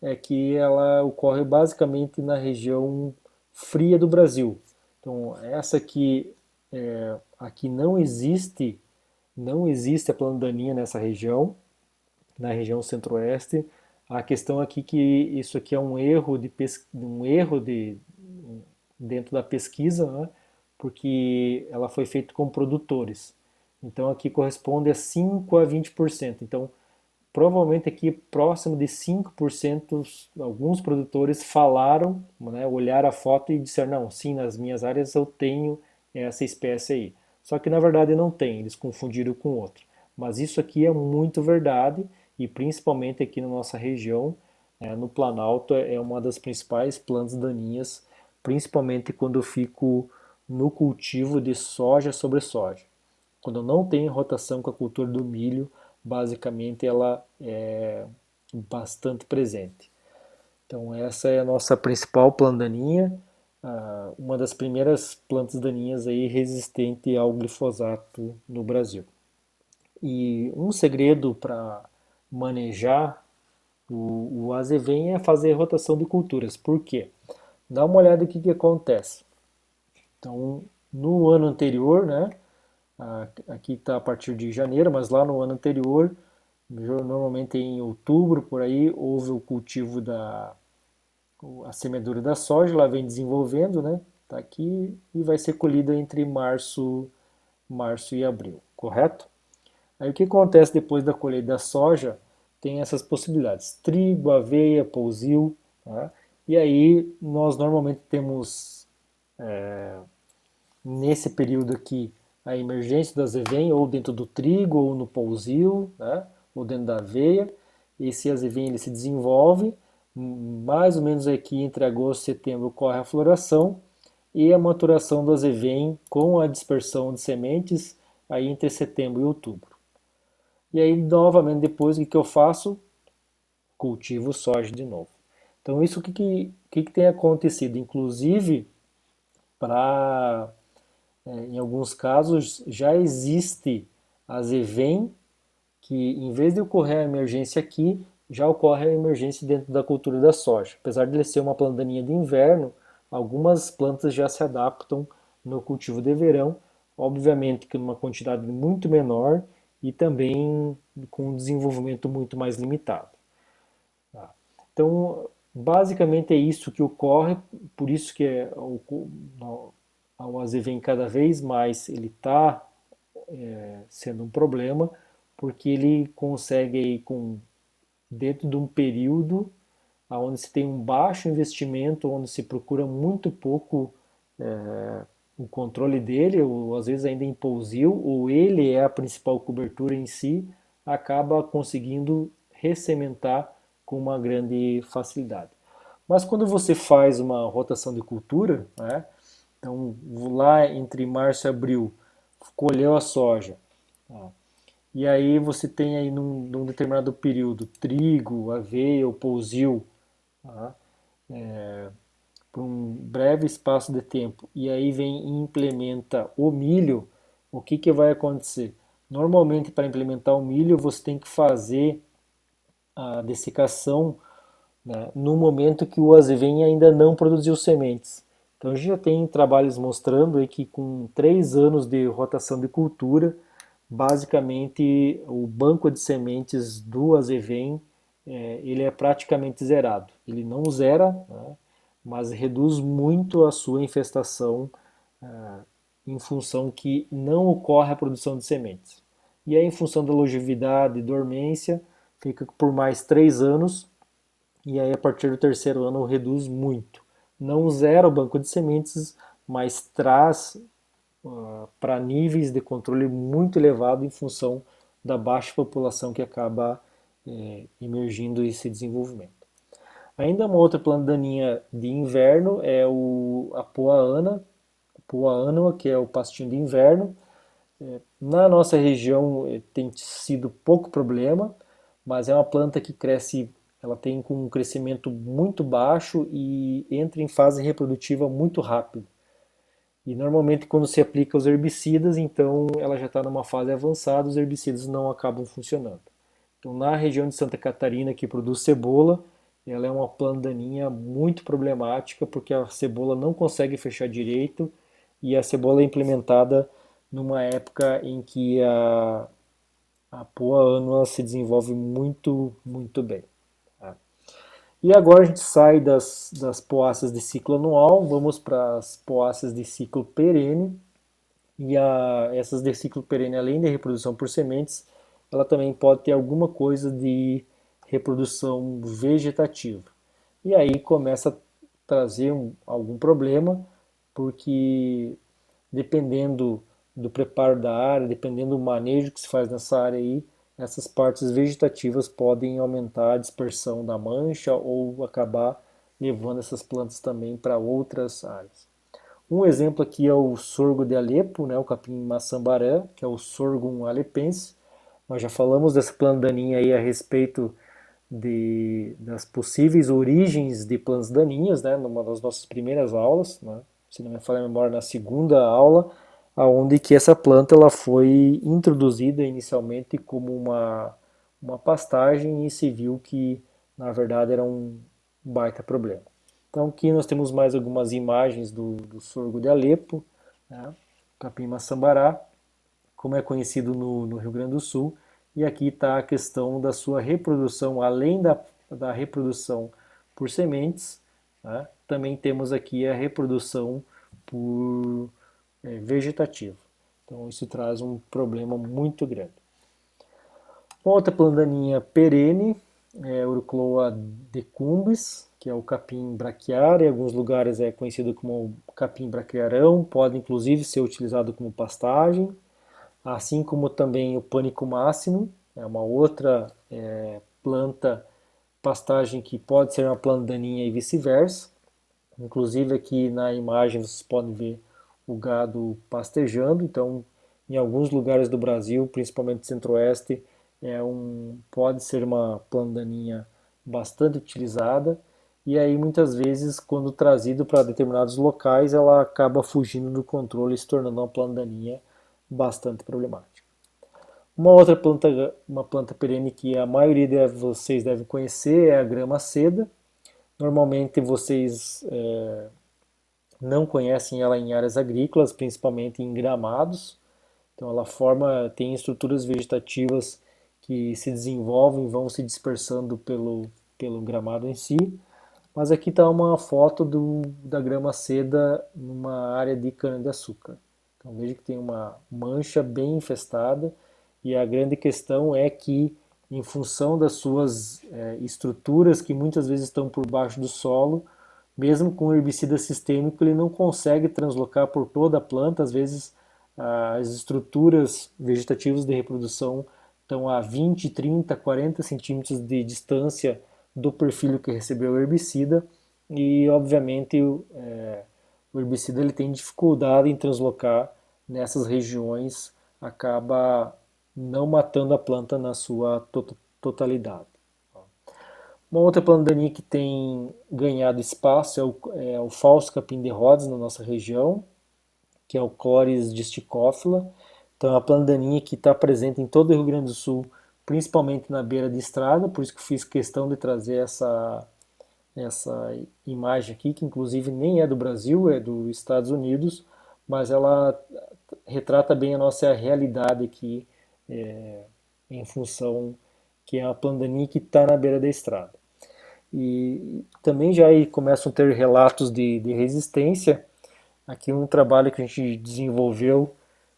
é que ela ocorre basicamente na região fria do Brasil. Então, essa aqui, aqui não existe a planta daninha nessa região, na região centro-oeste. A questão aqui é que isso aqui é um erro dentro da pesquisa, né? Porque ela foi feita com produtores. Então aqui corresponde a 5 a 20%. Então provavelmente aqui próximo de 5%, alguns produtores falaram, né, olharam a foto e disseram, não, sim, nas minhas áreas eu tenho essa espécie aí. Só que na verdade não tem, eles confundiram com outro. Mas isso aqui é muito verdade e principalmente aqui na nossa região, no Planalto, é uma das principais plantas daninhas, principalmente quando eu fico no cultivo de soja sobre soja. Quando não tem rotação com a cultura do milho, basicamente ela é bastante presente. Então essa é a nossa principal planta daninha, uma das primeiras plantas daninhas aí resistente ao glifosato no Brasil. E um segredo para manejar o azevém é fazer rotação de culturas. Por quê? Dá uma olhada no que acontece. Então, no ano anterior, né, aqui está a partir de janeiro, mas lá no ano anterior, normalmente em outubro, por aí, houve o cultivo a semeadura da soja, ela vem desenvolvendo, né? Está aqui e vai ser colhida entre março e abril, correto? Aí o que acontece depois da colheita da soja? Tem essas possibilidades: trigo, aveia, pousil, tá? E aí nós normalmente temos nesse período aqui a emergência do azevém ou dentro do trigo ou no pousil, né? Ou dentro da aveia. Esse azevém ele se desenvolve, mais ou menos aqui entre agosto e setembro ocorre a floração e a maturação do azevém com a dispersão de sementes aí entre setembro e outubro. E aí novamente depois o que eu faço? Cultivo soja de novo. Então isso o que tem acontecido? Inclusive para em alguns casos já existe a Zevem, que em vez de ocorrer a emergência aqui, já ocorre a emergência dentro da cultura da soja. Apesar de ele ser uma planta daninha de inverno, algumas plantas já se adaptam no cultivo de verão, obviamente que numa quantidade muito menor e também com um desenvolvimento muito mais limitado. Tá? Então, basicamente é isso que ocorre, por isso que o azevém cada vez mais ele está sendo um problema, porque ele consegue, dentro de um período onde se tem um baixo investimento, onde se procura muito pouco o controle dele, ou às vezes ainda em pousio, ou ele é a principal cobertura em si, acaba conseguindo ressementar com uma grande facilidade. Mas quando você faz uma rotação de cultura, né, então lá entre março e abril, colheu a soja, tá, e aí você tem aí num determinado período trigo, aveia ou pousio, tá, por um breve espaço de tempo, e aí vem e implementa o milho, o que, que vai acontecer? Normalmente, para implementar o milho, você tem que fazer a dessecação, né, no momento que o azevém ainda não produziu sementes. Então, a gente já tem trabalhos mostrando aí que com 3 anos de rotação de cultura, basicamente o banco de sementes do azevém ele é praticamente zerado. Ele não zera, né, mas reduz muito a sua infestação em função que não ocorre a produção de sementes. E aí, em função da longevidade e dormência, fica por mais 3 anos, e aí a partir do terceiro ano reduz muito. Não zera o banco de sementes, mas traz para níveis de controle muito elevado em função da baixa população que acaba emergindo esse desenvolvimento. Ainda uma outra planta daninha de inverno é a poa annua, que é o pastinho de inverno. Na nossa região tem sido pouco problema, mas é uma planta que cresce, ela tem um crescimento muito baixo e entra em fase reprodutiva muito rápido. E normalmente quando se aplica os herbicidas, então ela já está numa fase avançada, os herbicidas não acabam funcionando. Então na região de Santa Catarina que produz cebola, ela é uma planta daninha muito problemática porque a cebola não consegue fechar direito e a cebola é implementada numa época em que a poa annua se desenvolve muito, muito bem. Tá? E agora a gente sai das poáceas de ciclo anual, vamos para as poáceas de ciclo perene. E essas de ciclo perene, além de reprodução por sementes, ela também pode ter alguma coisa de reprodução vegetativa. E aí começa a trazer algum problema, porque dependendo do preparo da área, dependendo do manejo que se faz nessa área aí, essas partes vegetativas podem aumentar a dispersão da mancha ou acabar levando essas plantas também para outras áreas. Um exemplo aqui é o sorgo de Alepo, né, o capim maçambarã, que é o Sorghum alepense. Nós já falamos dessa planta daninha aí a respeito das possíveis origens de plantas daninhas, né, numa das nossas primeiras aulas, né, se não me falha a memória, na segunda aula, aonde que essa planta ela foi introduzida inicialmente como uma pastagem e se viu que, na verdade, era um baita problema. Então aqui nós temos mais algumas imagens do sorgo de Alepo, né, capim maçambará, como é conhecido no Rio Grande do Sul, e aqui está a questão da sua reprodução, além da reprodução por sementes, né, também temos aqui a reprodução por vegetativa. Então isso traz um problema muito grande. Outra planta daninha perene é Urucloa decumbens, que é o capim braquiária, em alguns lugares é conhecido como capim braquiarão, pode inclusive ser utilizado como pastagem, assim como também o pânico máximo, é uma outra planta pastagem que pode ser uma planta daninha e vice-versa. Inclusive aqui na imagem vocês podem ver o gado pastejando, então em alguns lugares do Brasil, principalmente centro-oeste, pode ser uma planta daninha bastante utilizada e aí muitas vezes, quando trazido para determinados locais, ela acaba fugindo do controle e se tornando uma planta daninha bastante problemática. Uma outra planta, uma planta perene que a maioria de vocês devem conhecer é a grama seda. Normalmente vocês não conhecem ela em áreas agrícolas, principalmente em gramados. Então ela tem estruturas vegetativas que se desenvolvem, vão se dispersando pelo gramado em si. Mas aqui está uma foto da grama seda numa área de cana-de-açúcar. Então veja que tem uma mancha bem infestada e a grande questão é que, em função das suas estruturas que muitas vezes estão por baixo do solo, mesmo com herbicida sistêmico, ele não consegue translocar por toda a planta. Às vezes as estruturas vegetativas de reprodução estão a 20, 30, 40 centímetros de distância do perfil que recebeu o herbicida e, obviamente, o herbicida ele tem dificuldade em translocar nessas regiões, acaba não matando a planta na sua totalidade. Uma outra planta daninha que tem ganhado espaço é o falso capim de Rhodes na nossa região, que é o Chloris distichophylla. Então é uma planta daninha que está presente em todo o Rio Grande do Sul, principalmente na beira de estrada, por isso que eu fiz questão de trazer essa imagem aqui, que inclusive nem é do Brasil, é dos Estados Unidos, mas ela retrata bem a nossa realidade aqui, em função que é uma planta daninha que está na beira da estrada. E também já aí começam a ter relatos de resistência. Aqui um trabalho que a gente desenvolveu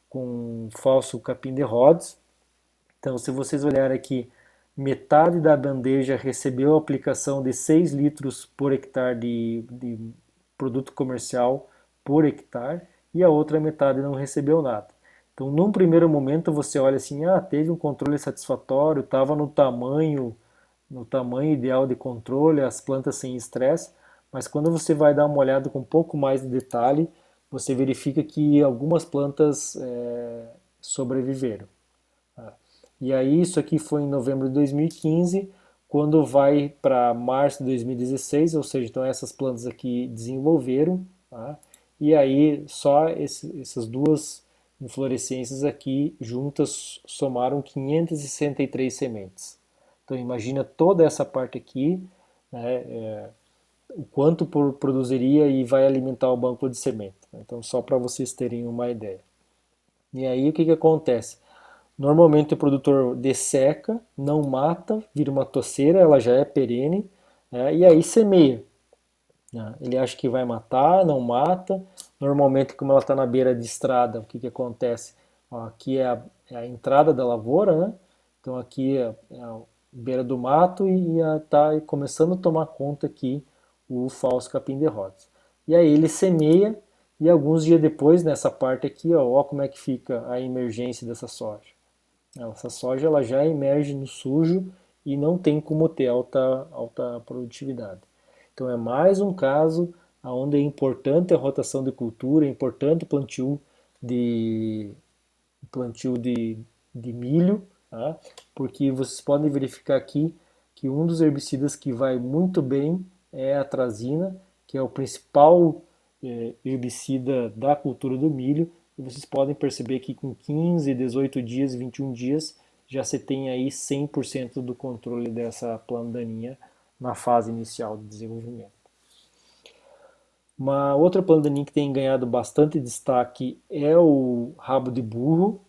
com falso capim de Rhodes. Então, se vocês olharem aqui, metade da bandeja recebeu a aplicação de 6 litros por hectare de produto comercial por hectare e a outra metade não recebeu nada. Então, num primeiro momento, você olha assim, teve um controle satisfatório, estava no tamanho ideal de controle, as plantas sem estresse, mas quando você vai dar uma olhada com um pouco mais de detalhe, você verifica que algumas plantas sobreviveram. E aí isso aqui foi em novembro de 2015, quando vai para março de 2016, ou seja, então essas plantas aqui desenvolveram, tá? E aí só essas duas inflorescências aqui juntas somaram 563 sementes. Então imagina toda essa parte aqui, né, o quanto produziria e vai alimentar o banco de semente. Então só para vocês terem uma ideia. E aí o que acontece? Normalmente o produtor desseca, não mata, vira uma toceira, ela já é perene, né, e aí semeia. Né? Ele acha que vai matar, não mata. Normalmente, como ela está na beira de estrada, o que acontece? Ó, aqui é a entrada da lavoura, né? Então aqui é a beira do mato e está começando a tomar conta aqui o falso capim de Rhodes. E aí ele semeia e alguns dias depois, nessa parte aqui, ó como é que fica a emergência dessa soja. Essa soja ela já emerge no sujo e não tem como ter alta produtividade. Então é mais um caso onde é importante a rotação de cultura, é importante o plantio de milho, tá? Porque vocês podem verificar aqui que um dos herbicidas que vai muito bem é a atrazina, que é o principal herbicida da cultura do milho, e vocês podem perceber que com 15, 18 dias, 21 dias, já se tem aí 100% do controle dessa planta daninha na fase inicial de desenvolvimento. Uma outra planta daninha que tem ganhado bastante destaque é o rabo de burro.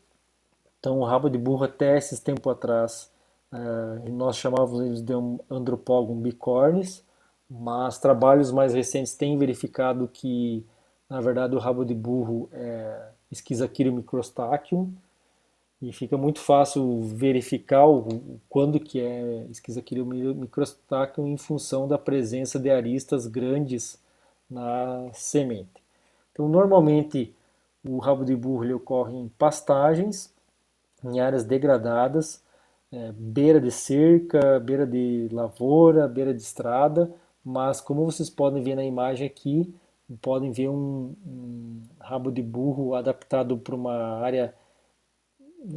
Então, o rabo de burro até esses tempos atrás, nós chamávamos eles de Andropogum bicornis, mas trabalhos mais recentes têm verificado que, na verdade, o rabo de burro é Schizachyrium microstachys, e fica muito fácil verificar quando que é Schizachyrium microstachys em função da presença de aristas grandes na semente. Então, normalmente, o rabo de burro ele ocorre em pastagens, em áreas degradadas, beira de cerca, beira de lavoura, beira de estrada, mas como vocês podem ver na imagem aqui, podem ver um rabo de burro adaptado para uma área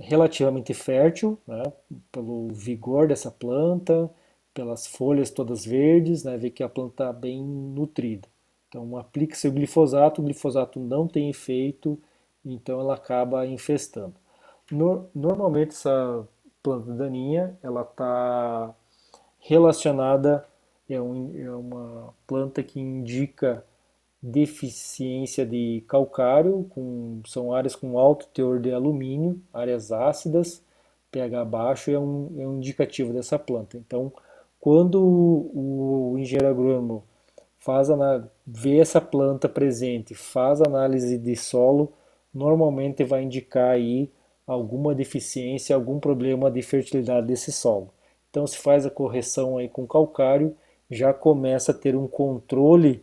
relativamente fértil, né, pelo vigor dessa planta, pelas folhas todas verdes, né, vê que a planta está bem nutrida. Então aplica-se o glifosato não tem efeito, então ela acaba infestando. Normalmente essa planta daninha, ela está relacionada, é uma planta que indica deficiência de calcário, são áreas com alto teor de alumínio, áreas ácidas, pH baixo é um indicativo dessa planta. Então, quando o engenheiro agrônomo vê essa planta presente, faz análise de solo, normalmente vai indicar aí alguma deficiência, algum problema de fertilidade desse solo. Então, se faz a correção aí com calcário, já começa a ter um controle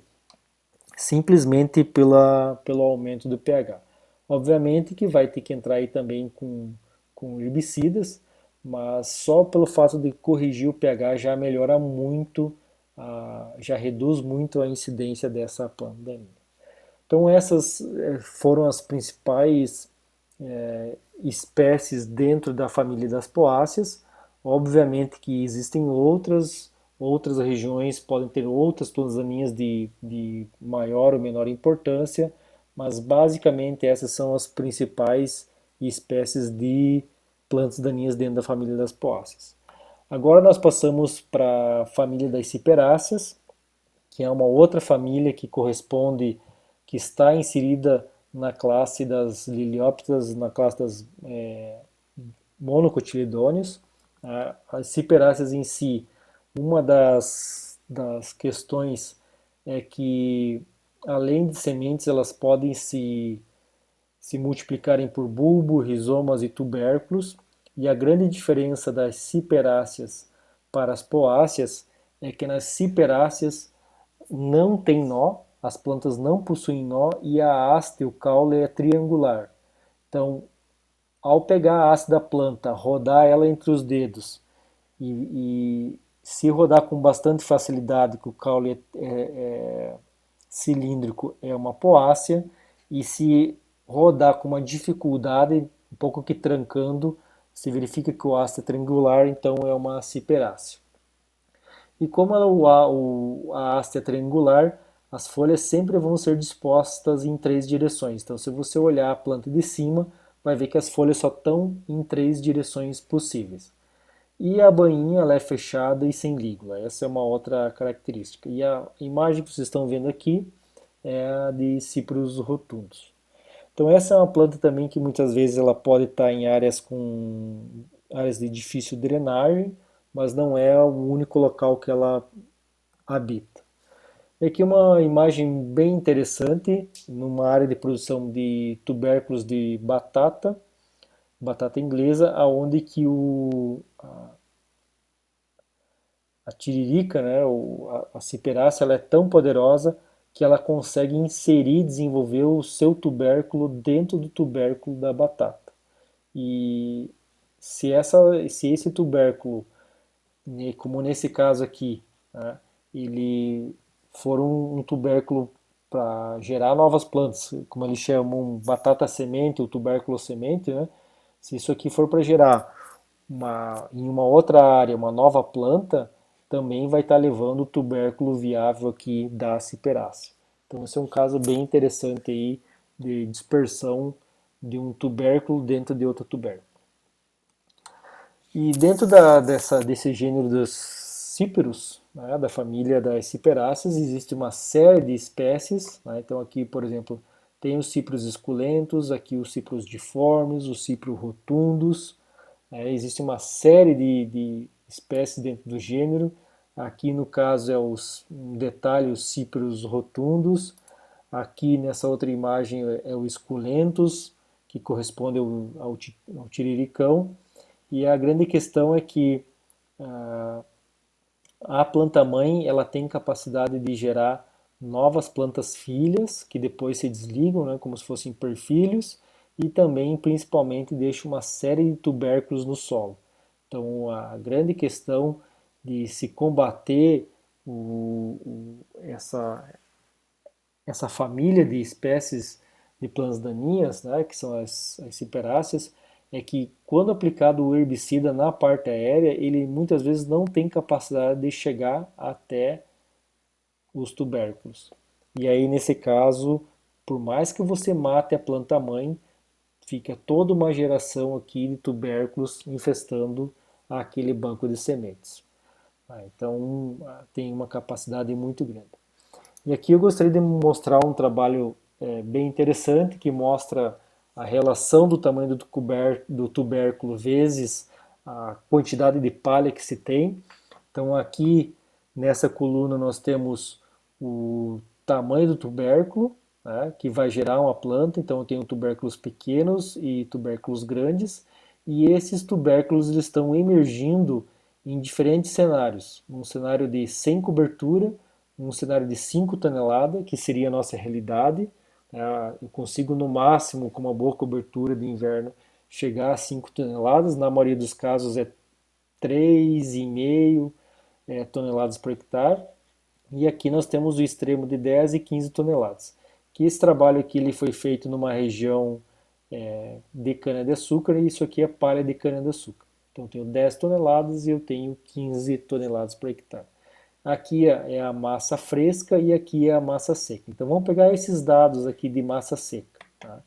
simplesmente pelo aumento do pH. Obviamente que vai ter que entrar aí também com herbicidas, mas só pelo fato de corrigir o pH já melhora muito, já reduz muito a incidência dessa planta daninha. Então essas foram as principais espécies dentro da família das poáceas. Obviamente que existem outras regiões podem ter outras plantas daninhas de maior ou menor importância, mas basicamente essas são as principais espécies de plantas daninhas dentro da família das poáceas. Agora nós passamos para a família das ciperáceas, que é uma outra família que corresponde, que está inserida na classe das liliópteras, na classe das monocotiledôneos. As ciperáceas em si, uma das questões é que, além de sementes, elas podem se multiplicarem por bulbo, rizomas e tubérculos, e a grande diferença das ciperáceas para as poáceas é que nas ciperáceas não tem nó, as plantas não possuem nó e a haste, o caule é triangular. Então, ao pegar a haste da planta, rodar ela entre os dedos e se rodar com bastante facilidade, que o caule é cilíndrico, é uma poácea, e se rodar com uma dificuldade, um pouco que trancando, se verifica que o haste é triangular, então é uma ciperácea. E como a haste é triangular, as folhas sempre vão ser dispostas em três direções. Então, se você olhar a planta de cima, vai ver que as folhas só estão em três direções possíveis. E a bainha ela é fechada e sem lígula. Essa é uma outra característica. E a imagem que vocês estão vendo aqui é a de cipros rotundos. Então essa é uma planta também que muitas vezes ela pode estar em áreas de difícil drenagem, mas não é o único local que ela habita. E aqui uma imagem bem interessante, numa área de produção de tubérculos de batata inglesa, aonde que a tiririca, né, a ciperácea, ela é tão poderosa que ela consegue inserir e desenvolver o seu tubérculo dentro do tubérculo da batata. E se esse tubérculo, como nesse caso aqui, né, ele for um tubérculo para gerar novas plantas, como eles chamam batata semente ou tubérculo semente, né? Se isso aqui for para gerar em uma outra área uma nova planta, também vai estar levando o tubérculo viável aqui da ciperácea. Então esse é um caso bem interessante aí de dispersão de um tubérculo dentro de outro tubérculo. E dentro desse gênero dos cíperos, né, da família das ciperáceas, existe uma série de espécies. Né? Então aqui, por exemplo, tem os cíperos esculentos, aqui os cíperos diformes, os cíperos rotundos. Existe uma série de espécies dentro do gênero. Aqui no caso um detalhe, os cíperos rotundos. Aqui nessa outra imagem é o esculentus, que corresponde ao tiriricão. E a grande questão é que a planta-mãe ela tem capacidade de gerar novas plantas filhas, que depois se desligam, né, como se fossem perfilhos, e também, principalmente, deixa uma série de tubérculos no solo. Então, a grande questão de se combater essa família de espécies de plantas daninhas, né, que são as ciperáceas, é que quando aplicado o herbicida na parte aérea, ele muitas vezes não tem capacidade de chegar até os tubérculos. E aí, nesse caso, por mais que você mate a planta mãe, fica toda uma geração aqui de tubérculos infestando aquele banco de sementes. Então, tem uma capacidade muito grande. E aqui eu gostaria de mostrar um trabalho bem interessante que mostra a relação do tamanho do tubérculo vezes a quantidade de palha que se tem. Então aqui nessa coluna nós temos o tamanho do tubérculo, né, que vai gerar uma planta. Então eu tenho tubérculos pequenos e tubérculos grandes, e esses tubérculos eles estão emergindo em diferentes cenários. Um cenário de sem cobertura, um cenário de 5 toneladas, que seria a nossa realidade. Eu consigo no máximo, com uma boa cobertura de inverno, chegar a 5 toneladas. Na maioria dos casos é 3,5 toneladas por hectare. E aqui nós temos o extremo de 10 e 15 toneladas. Que esse trabalho aqui ele foi feito numa região de cana-de-açúcar, e isso aqui é palha de cana-de-açúcar. Então eu tenho 10 toneladas e eu tenho 15 toneladas por hectare. Aqui é a massa fresca e aqui é a massa seca. Então vamos pegar esses dados aqui de massa seca. Tá?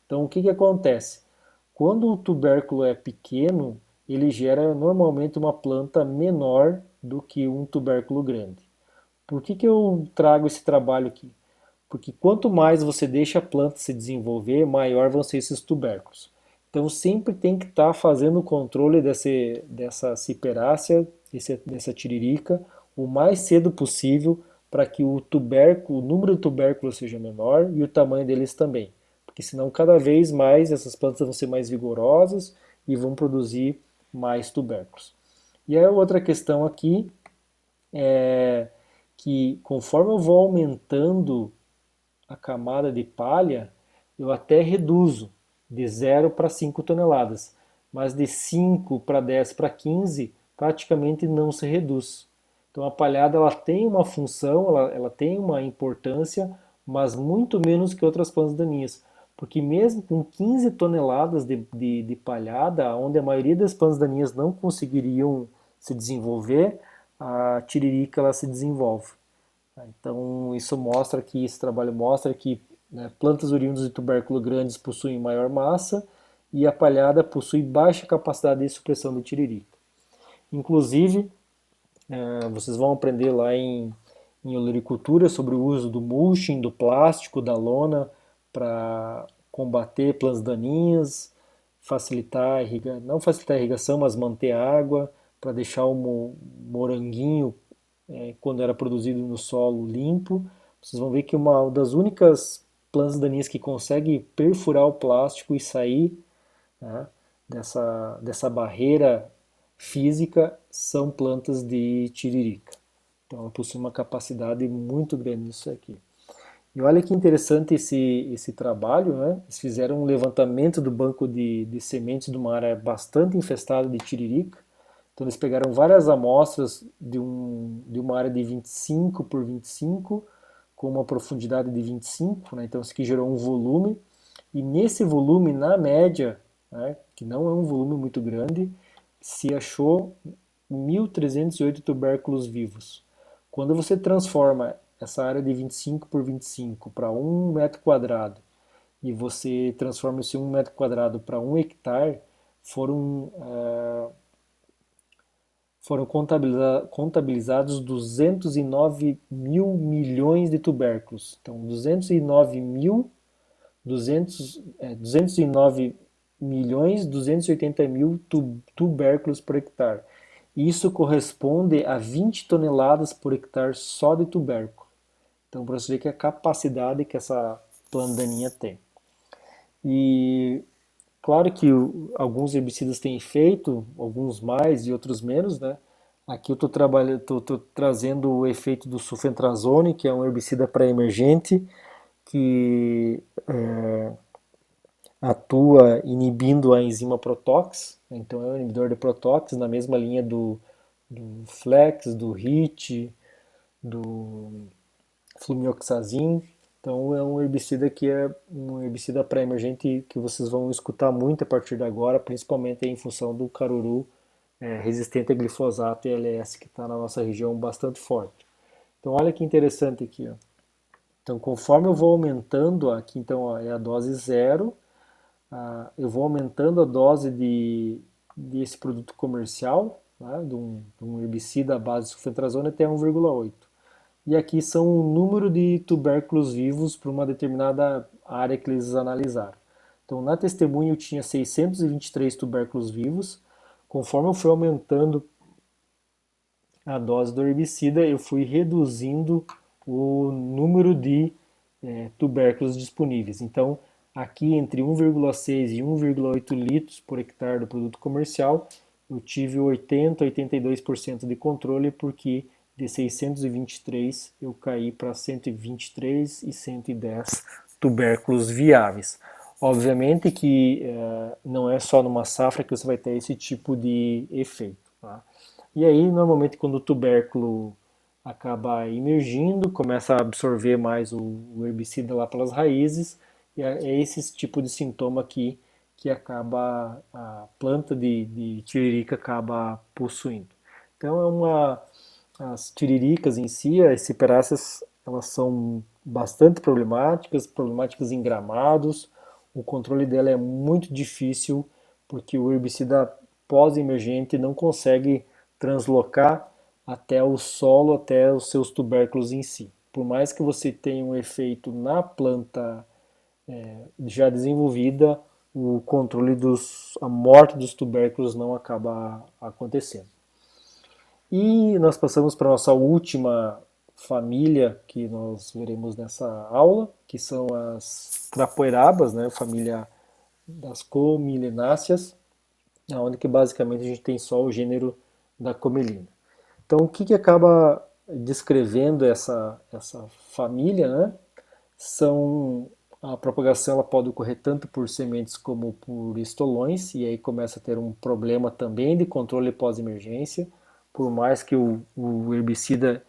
Então o que, que acontece? Quando o tubérculo é pequeno, ele gera normalmente uma planta menor do que um tubérculo grande. Por que, que eu trago esse trabalho aqui? Porque quanto mais você deixa a planta se desenvolver, maior vão ser esses tubérculos. Então sempre tem que estar fazendo o controle dessa ciperácea, dessa tiririca, o mais cedo possível para que o tubérculo, o número de tubérculos seja menor e o tamanho deles também. Porque senão cada vez mais essas plantas vão ser mais vigorosas e vão produzir mais tubérculos. E a outra questão aqui é que conforme eu vou aumentando a camada de palha, eu até reduzo de 0 para 5 toneladas, mas de 5 para 10 para 15 praticamente não se reduz. Então a palhada ela tem uma função, ela tem uma importância, mas muito menos que outras plantas daninhas. Porque mesmo com 15 toneladas de palhada, onde a maioria das plantas daninhas não conseguiriam se desenvolver, a tiririca ela se desenvolve. Então, isso mostra que esse trabalho mostra que, né, plantas oriundas de tubérculo grandes possuem maior massa e a palhada possui baixa capacidade de supressão de tiririca. Inclusive, vocês vão aprender lá em olericultura sobre o uso do mulching, do plástico, da lona para combater plantas daninhas, facilitar não facilitar a irrigação, mas manter a água, para deixar o moranguinho quando era produzido no solo limpo. Vocês vão ver que uma das únicas plantas daninhas que consegue perfurar o plástico e sair, né, dessa barreira física são plantas de tiririca. Então ela possui uma capacidade muito grande nisso aqui. E olha que interessante esse trabalho, né? Eles fizeram um levantamento do banco de sementes de uma área bastante infestada de tiririca. Então eles pegaram várias amostras de uma área de 25 por 25, com uma profundidade de 25, né? Então isso aqui gerou um volume, e nesse volume, na média, né, que não é um volume muito grande, se achou 1.308 tubérculos vivos. Quando você transforma essa área de 25 por 25 para 1 metro quadrado e você transforma esse 1 metro quadrado para 1 hectare, foram, foram contabilizados 209 mil milhões de tubérculos. Então, 209 milhões 280 mil tubérculos por hectare. Isso corresponde a 20 toneladas por hectare só de tubérculo. Então, para você ver que a capacidade que essa planta daninha tem. E claro que alguns herbicidas têm efeito, alguns mais e outros menos, né? Aqui eu estou trazendo o efeito do sulfentrazone, que é um herbicida pré-emergente, que atua inibindo a enzima Protox, então é um inibidor de Protox na mesma linha do Flex, do HIT, do flumioxazin. Então é um herbicida que é um herbicida pré-emergente que vocês vão escutar muito a partir de agora, principalmente em função do caruru resistente a glifosato e LS que está na nossa região bastante forte. Então olha que interessante aqui, ó. Então conforme eu vou aumentando aqui, então ó, é a dose zero, eu vou aumentando a dose desse produto comercial, né, de um herbicida à base de sulfentrazona até 1,8. E aqui são o número de tubérculos vivos para uma determinada área que eles analisaram. Então, na testemunha eu tinha 623 tubérculos vivos. Conforme eu fui aumentando a dose do herbicida, eu fui reduzindo o número de tubérculos disponíveis. Então, aqui entre 1,6 e 1,8 litros por hectare do produto comercial, eu tive 80, 82% de controle, porque de 623 eu caí para 123 e 110 tubérculos viáveis. Obviamente que não é só numa safra que você vai ter esse tipo de efeito. Tá? E aí, normalmente, quando o tubérculo acaba emergindo, começa a absorver mais o herbicida lá pelas raízes, e é esse tipo de sintoma aqui que acaba a planta de tiririca acaba possuindo. Então, as tiriricas em si, as ciperáceas, elas são bastante problemáticas em gramados. O controle dela é muito difícil porque o herbicida pós-emergente não consegue translocar até o solo, até os seus tubérculos em si. Por mais que você tenha um efeito na planta já desenvolvida, o controle a morte dos tubérculos não acaba acontecendo. E nós passamos para a nossa última família que nós veremos nessa aula, que são as trapoerabas, né, família das comilináceas, onde que basicamente a gente tem só o gênero da comelina. Então, o que, que acaba descrevendo essa família, né? São a propagação ela pode ocorrer tanto por sementes como por estolões, e aí começa a ter um problema também de controle pós-emergência, por mais que o herbicida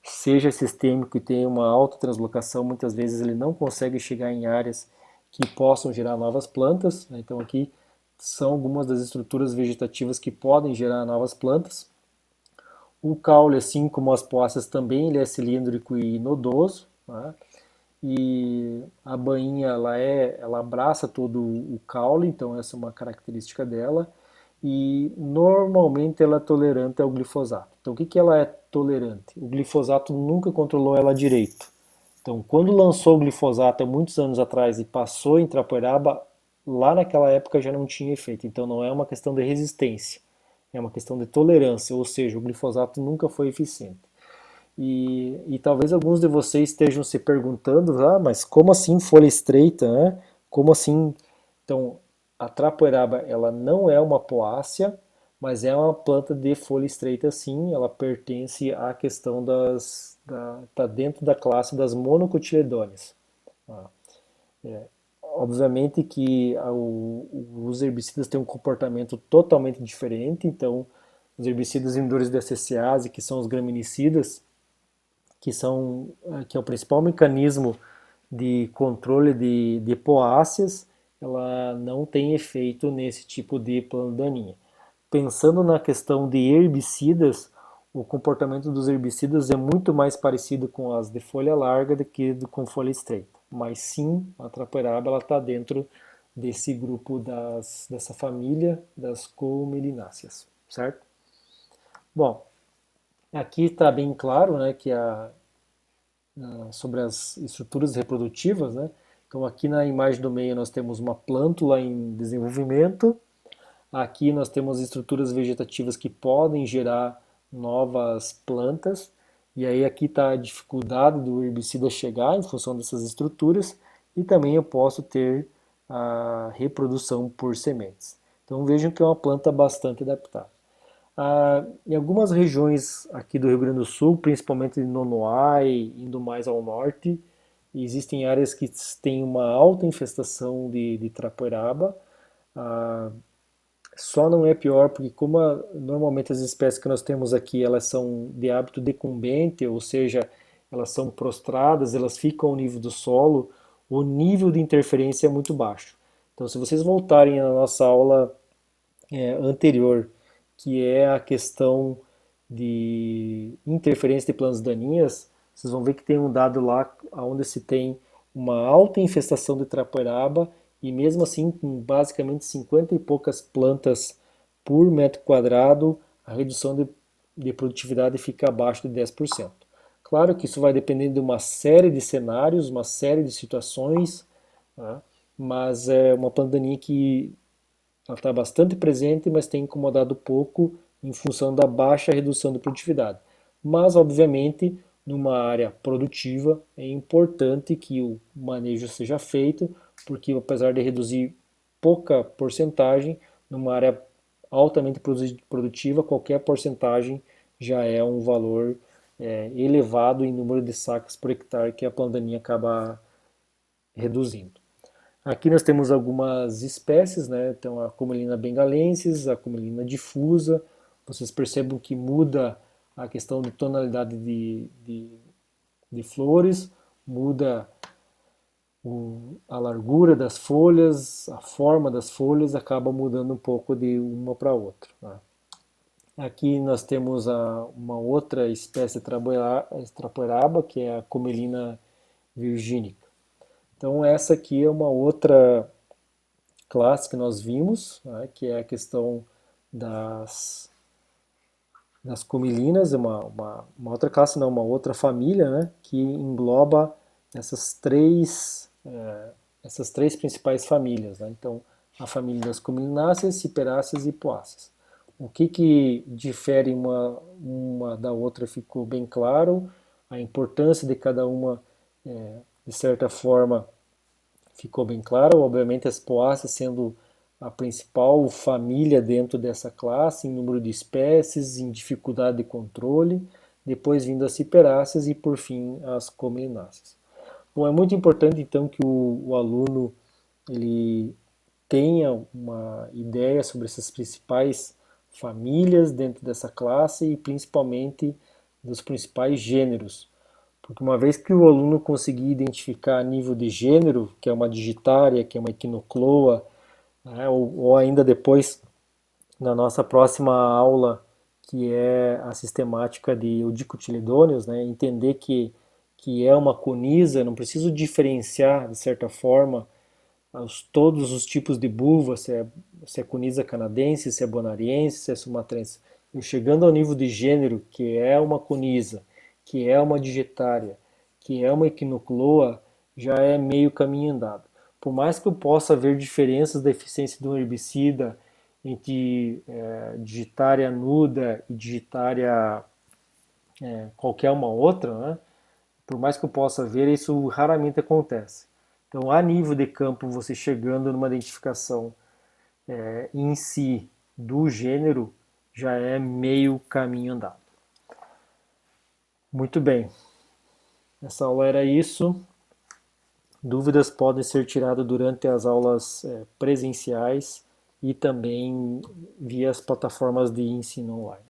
seja sistêmico e tenha uma alta translocação, muitas vezes ele não consegue chegar em áreas que possam gerar novas plantas, né? Então aqui são algumas das estruturas vegetativas que podem gerar novas plantas. O caule, assim como as poáceas também, ele é cilíndrico e nodoso, né? E a bainha ela abraça todo o caule, então essa é uma característica dela. E normalmente ela é tolerante ao glifosato. Então o que que ela é tolerante? O glifosato nunca controlou ela direito. Então quando lançou o glifosato há muitos anos atrás e passou em Trapoeraba, lá naquela época já não tinha efeito. Então não é uma questão de resistência, é uma questão de tolerância, ou seja, o glifosato nunca foi eficiente. E talvez alguns de vocês estejam se perguntando, mas como assim folha estreita, né? Como assim? Então, a trapoeraba, ela não é uma poácea, mas é uma planta de folha estreita sim, ela pertence à questão tá dentro da classe das monocotiledôneas. Tá? Obviamente que os herbicidas têm um comportamento totalmente diferente, então os herbicidas inibidores de ACCase, que são os graminicidas, que é o principal mecanismo de controle de poáceas, ela não tem efeito nesse tipo de planta daninha. Pensando na questão de herbicidas, o comportamento dos herbicidas é muito mais parecido com as de folha larga do que com folha estreita. Mas sim, a trapoeraba está dentro desse grupo dessa família das comelináceas, certo? Bom, aqui está bem claro, né, que sobre as estruturas reprodutivas, né? Então aqui na imagem do meio nós temos uma plântula em desenvolvimento, aqui nós temos estruturas vegetativas que podem gerar novas plantas, e aí aqui está a dificuldade do herbicida chegar em função dessas estruturas, e também eu posso ter a reprodução por sementes. Então vejam que é uma planta bastante adaptada. Em algumas regiões aqui do Rio Grande do Sul, principalmente em Nonoai, indo mais ao norte, existem áreas que têm uma alta infestação de trapoeraba. Ah, Só não é pior porque normalmente as espécies que nós temos aqui elas são de hábito decumbente, ou seja, elas são prostradas, elas ficam ao nível do solo, o nível de interferência é muito baixo. Então, se vocês voltarem à nossa aula anterior, que é a questão de interferência de plantas daninhas, vocês vão ver que tem um dado lá onde se tem uma alta infestação de trapoeraba e mesmo assim com basicamente 50 e poucas plantas por metro quadrado, a redução de produtividade fica abaixo de 10%. Claro que isso vai depender de uma série de cenários, uma série de situações, né? Mas é uma planta daninha que ela está bastante presente, mas tem incomodado pouco em função da baixa redução de produtividade. Mas, obviamente, numa área produtiva, é importante que o manejo seja feito, porque apesar de reduzir pouca porcentagem, numa área altamente produtiva, qualquer porcentagem já é um valor elevado em número de sacas por hectare que a plantaninha acaba reduzindo. Aqui nós temos algumas espécies, né? Então a Comelina bengalensis, a Comelina difusa. Vocês percebem que muda a questão de tonalidade de flores, muda a largura das folhas, a forma das folhas acaba mudando um pouco de uma para outra, né? Aqui nós temos uma outra espécie trapoeraba, que é a Comelina virginica. Então essa aqui é uma outra classe que nós vimos, né, que é a questão das comelinas, uma outra classe, não, uma outra família, né, que engloba essas três principais famílias, né? Então, a família das comelináceas, ciperáceas e poáceas. O que difere uma da outra ficou bem claro, a importância de cada uma, de certa forma, ficou bem claro. Obviamente, as poáceas sendo a principal família dentro dessa classe, em número de espécies, em dificuldade de controle, depois vindo as ciperáceas e, por fim, as comelináceas. Bom, é muito importante, então, que o aluno ele tenha uma ideia sobre essas principais famílias dentro dessa classe e, principalmente, dos principais gêneros, porque uma vez que o aluno conseguir identificar a nível de gênero, que é uma digitária, que é uma equinocloa, né, ou ainda depois, na nossa próxima aula, que é a sistemática de Eudicotiledôneos, né, entender que é uma coniza, não preciso diferenciar, de certa forma, todos os tipos de buva, se é coniza canadense, se é bonariense, se é sumatrense. E chegando ao nível de gênero, que é uma coniza, que é uma digetária, que é uma equinocloa, já é meio caminho andado. Por mais que eu possa ver diferenças da eficiência de um herbicida entre digitária nuda e digitária qualquer uma outra, né? Por mais que eu possa ver, isso raramente acontece. Então, a nível de campo, você chegando numa identificação em si do gênero, já é meio caminho andado. Muito bem, essa aula era isso. Dúvidas podem ser tiradas durante as aulas presenciais e também via as plataformas de ensino online.